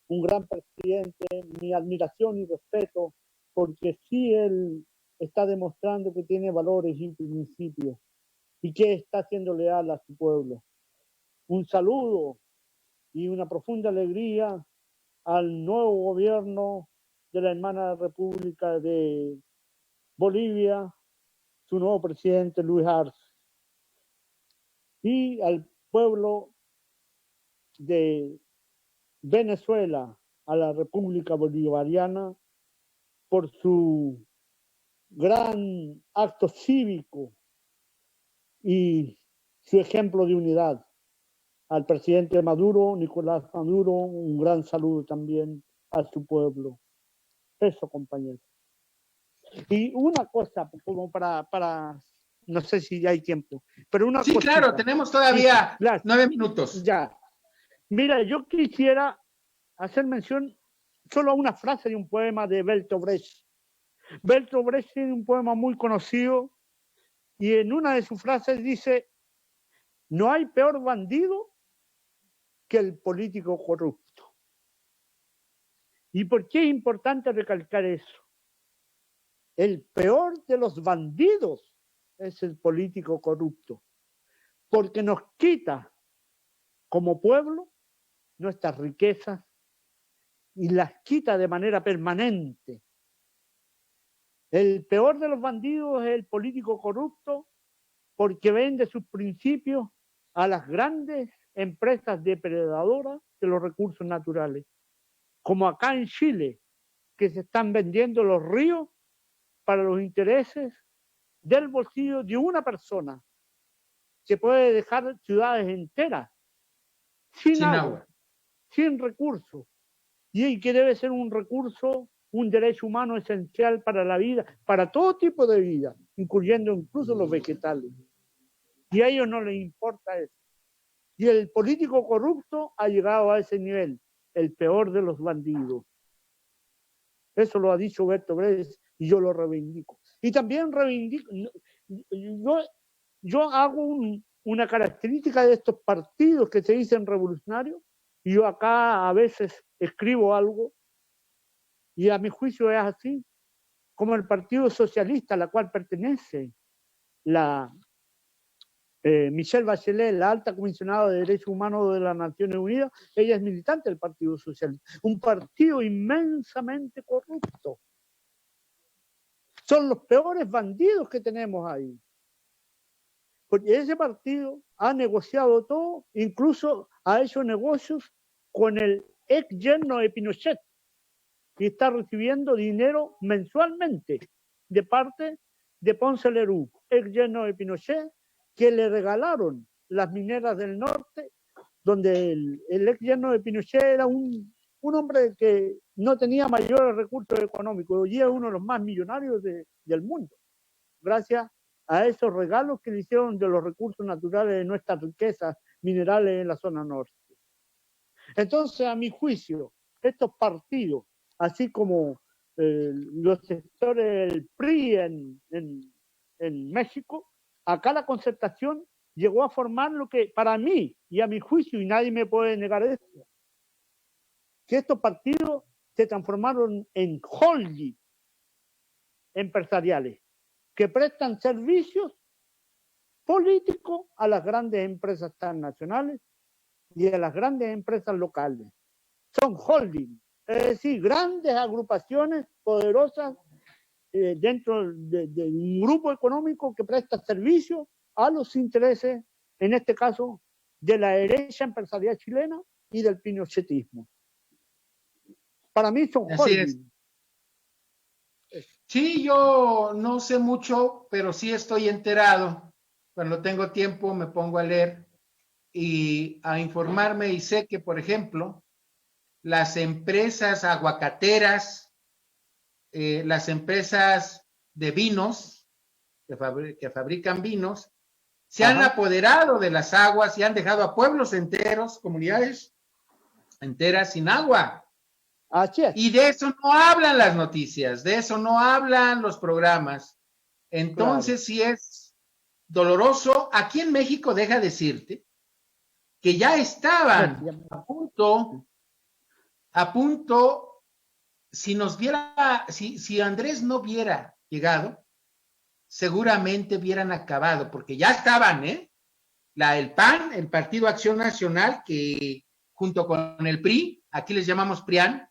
un gran presidente, mi admiración y respeto, porque sí él está demostrando que tiene valores y principios y que está siendo leal a su pueblo. Un saludo y una profunda alegría al nuevo gobierno de la hermana República de Bolivia, su nuevo presidente Luis Arce, y al pueblo de Venezuela, a la República Bolivariana, por su gran acto cívico y su ejemplo de unidad. al presidente Maduro, Nicolás Maduro, un gran saludo también a su pueblo. Eso, compañero. Y una cosa, como para no sé si ya hay tiempo, pero una Sí, cosita. claro, tenemos todavía Sí, 9 minutos. Ya. Mira, yo quisiera hacer mención solo a una frase de un poema de Bertolt Brecht. Bertolt Brecht tiene un poema muy conocido y en una de sus frases dice: no hay peor bandido que el político corrupto. ¿Y por qué es importante recalcar eso? El peor de los bandidos es el político corrupto, porque nos quita como pueblo nuestras riquezas y las quita de manera permanente. El peor de los bandidos es el político corrupto, porque vende sus principios a las grandes empresas depredadoras de los recursos naturales, como acá en Chile, que se están vendiendo los ríos para los intereses del bolsillo de una persona, que puede dejar ciudades enteras sin agua, sin recursos, y que debe ser un recurso, un derecho humano esencial para la vida, para todo tipo de vida, incluyendo incluso los vegetales. Y a ellos no les importa eso. Y el político corrupto ha llegado a ese nivel, el peor de los bandidos. Eso lo ha dicho Bertolt Brecht y yo lo reivindico. Y también reivindico, yo hago una característica de estos partidos que se dicen revolucionarios, y yo acá a veces escribo algo, y a mi juicio es así, como el Partido Socialista, a la cual pertenece Michelle Bachelet, la alta comisionada de Derechos Humanos de las Naciones Unidas. Ella es militante del Partido Socialista, un partido inmensamente corrupto. Son los peores bandidos que tenemos ahí. Porque ese partido ha negociado todo, incluso ha hecho negocios con el ex yerno de Pinochet, y está recibiendo dinero mensualmente de parte de Ponce Lerú, ex yerno de Pinochet, que le regalaron las mineras del norte, donde el ex yerno de Pinochet era un hombre que no tenía mayores recursos económicos. Hoy es uno de los más millonarios del mundo, gracias a esos regalos que le hicieron de los recursos naturales de nuestras riquezas minerales en la zona norte. Entonces, a mi juicio, estos partidos, así como los sectores del PRI en México, acá la Concertación llegó a formar lo que, para mí y a mi juicio, y nadie me puede negar esto, que estos partidos se transformaron en holding empresariales que prestan servicios políticos a las grandes empresas transnacionales y a las grandes empresas locales. Son holding, es decir, grandes agrupaciones poderosas dentro de un grupo económico que presta servicio a los intereses, en este caso, de la derecha empresarial chilena y del pinochetismo. Para mí son holding. Sí, yo no sé mucho, pero sí estoy enterado. Cuando tengo tiempo me pongo a leer y a informarme, y sé que, por ejemplo, las empresas aguacateras, las empresas de vinos que fabrican vinos, se han apoderado de las aguas y han dejado a pueblos enteros, comunidades enteras sin agua. Y de eso no hablan las noticias, de eso no hablan los programas. Entonces, sí es doloroso. Aquí en México, deja decirte que ya estaban a punto, si Andrés no hubiera llegado, seguramente hubieran acabado, porque ya estaban, el PAN, el Partido Acción Nacional, que junto con el PRI, aquí les llamamos PRIAN,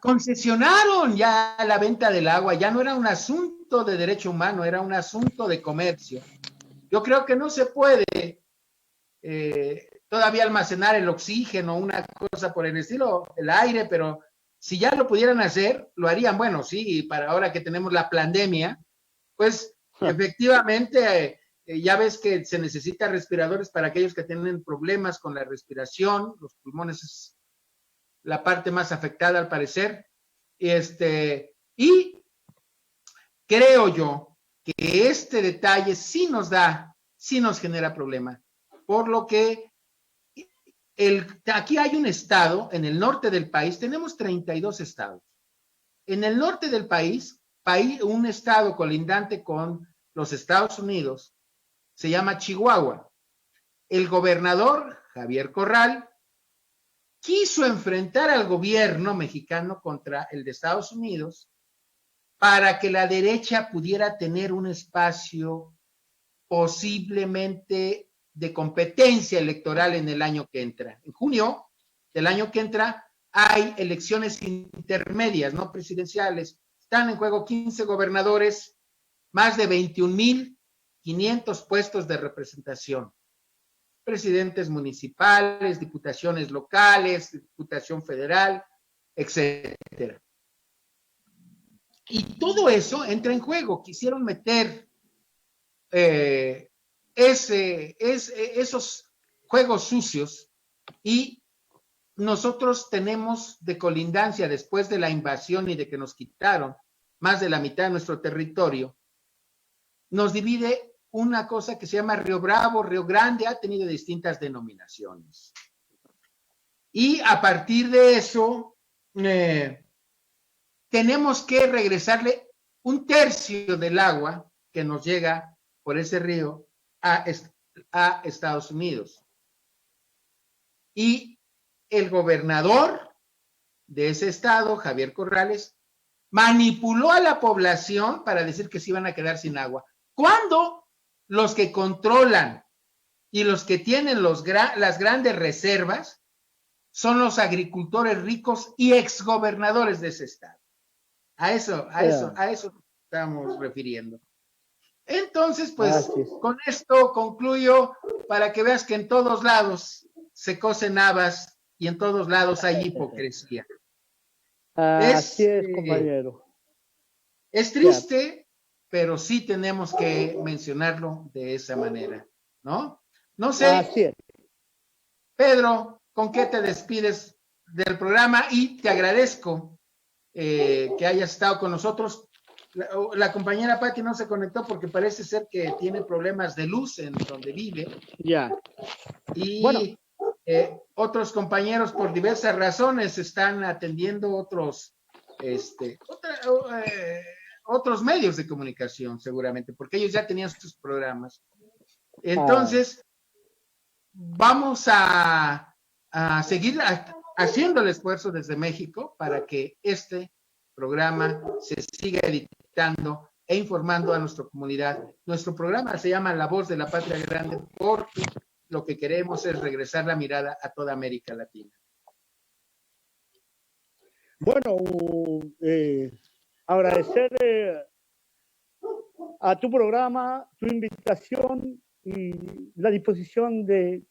concesionaron ya la venta del agua. Ya no era un asunto de derecho humano, era un asunto de comercio. Yo creo que no se puede todavía almacenar el oxígeno, una cosa por el estilo, el aire, pero si ya lo pudieran hacer, lo harían. Bueno, sí, para ahora que tenemos la pandemia, pues efectivamente Ya ves que se necesita respiradores para aquellos que tienen problemas con la respiración. Los pulmones es la parte más afectada al parecer. Y creo yo que este detalle sí nos genera problema. Por lo que aquí hay un estado, en el norte del país, tenemos 32 estados. En el norte del país, un estado colindante con los Estados Unidos, se llama Chihuahua. El gobernador, Javier Corral, quiso enfrentar al gobierno mexicano contra el de Estados Unidos para que la derecha pudiera tener un espacio posiblemente de competencia electoral en el año que entra. En junio del año que entra hay elecciones intermedias, no presidenciales. Están en juego 15 gobernadores, más de 21,500 puestos de representación. Presidentes municipales, diputaciones locales, diputación federal, etcétera. Y todo eso entra en juego. Quisieron meter esos juegos sucios, y nosotros tenemos de colindancia, después de la invasión y de que nos quitaron más de la mitad de nuestro territorio, nos divide una cosa que se llama Río Bravo. Río Grande ha tenido distintas denominaciones. Y a partir de eso, tenemos que regresarle un tercio del agua que nos llega por ese río a Estados Unidos. Y el gobernador de ese estado, Javier Corrales, manipuló a la población para decir que se iban a quedar sin agua, cuando los que controlan y los que tienen las grandes reservas son los agricultores ricos y exgobernadores de ese estado. A eso estamos refiriendo. Entonces, pues, con esto concluyo, para que veas que en todos lados se cocen habas y en todos lados hay hipocresía. Así es, compañero. Es triste, pero sí tenemos que mencionarlo de esa manera, ¿no? No sé, Así es. Pedro, ¿con qué te despides del programa? Y te agradezco que hayas estado con nosotros. La compañera Patti no se conectó porque parece ser que tiene problemas de luz en donde vive. Ya. Y bueno, otros compañeros, por diversas razones, están atendiendo otros medios de comunicación, seguramente, porque ellos ya tenían sus programas. Entonces, vamos a seguir haciendo el esfuerzo desde México para que este programa se siga editando e informando a nuestra comunidad. Nuestro programa se llama La Voz de la Patria Grande, porque lo que queremos es regresar la mirada a toda América Latina. Bueno, agradecer a tu programa, tu invitación y la disposición de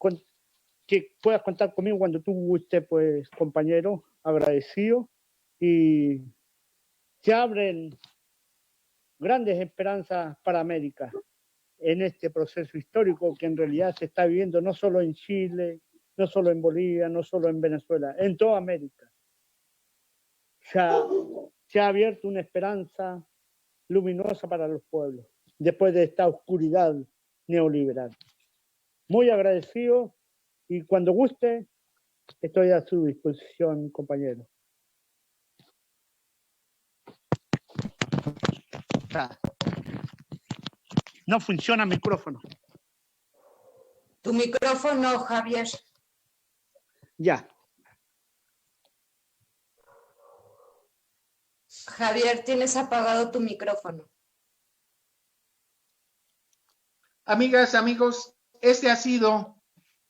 que puedas contar conmigo cuando tú guste, pues, compañero, agradecido. Y se abren grandes esperanzas para América en este proceso histórico que en realidad se está viviendo no solo en Chile, no solo en Bolivia, no solo en Venezuela, en toda América. Se ha abierto una esperanza luminosa para los pueblos después de esta oscuridad neoliberal. Muy agradecido, y cuando guste estoy a su disposición, compañero. No funciona el micrófono. Tu micrófono, Javier. Ya. Javier, tienes apagado tu micrófono. Amigas, amigos, este ha sido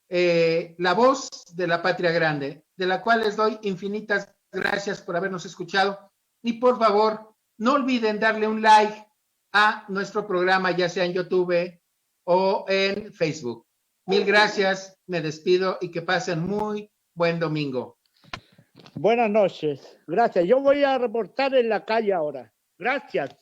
La Voz de la Patria Grande, de la cual les doy infinitas gracias por habernos escuchado. Y por favor, no olviden darle un like a nuestro programa, ya sea en YouTube o en Facebook. Mil gracias, me despido y que pasen muy buen domingo. Buenas noches, gracias. Yo voy a reportar en la calle ahora. Gracias.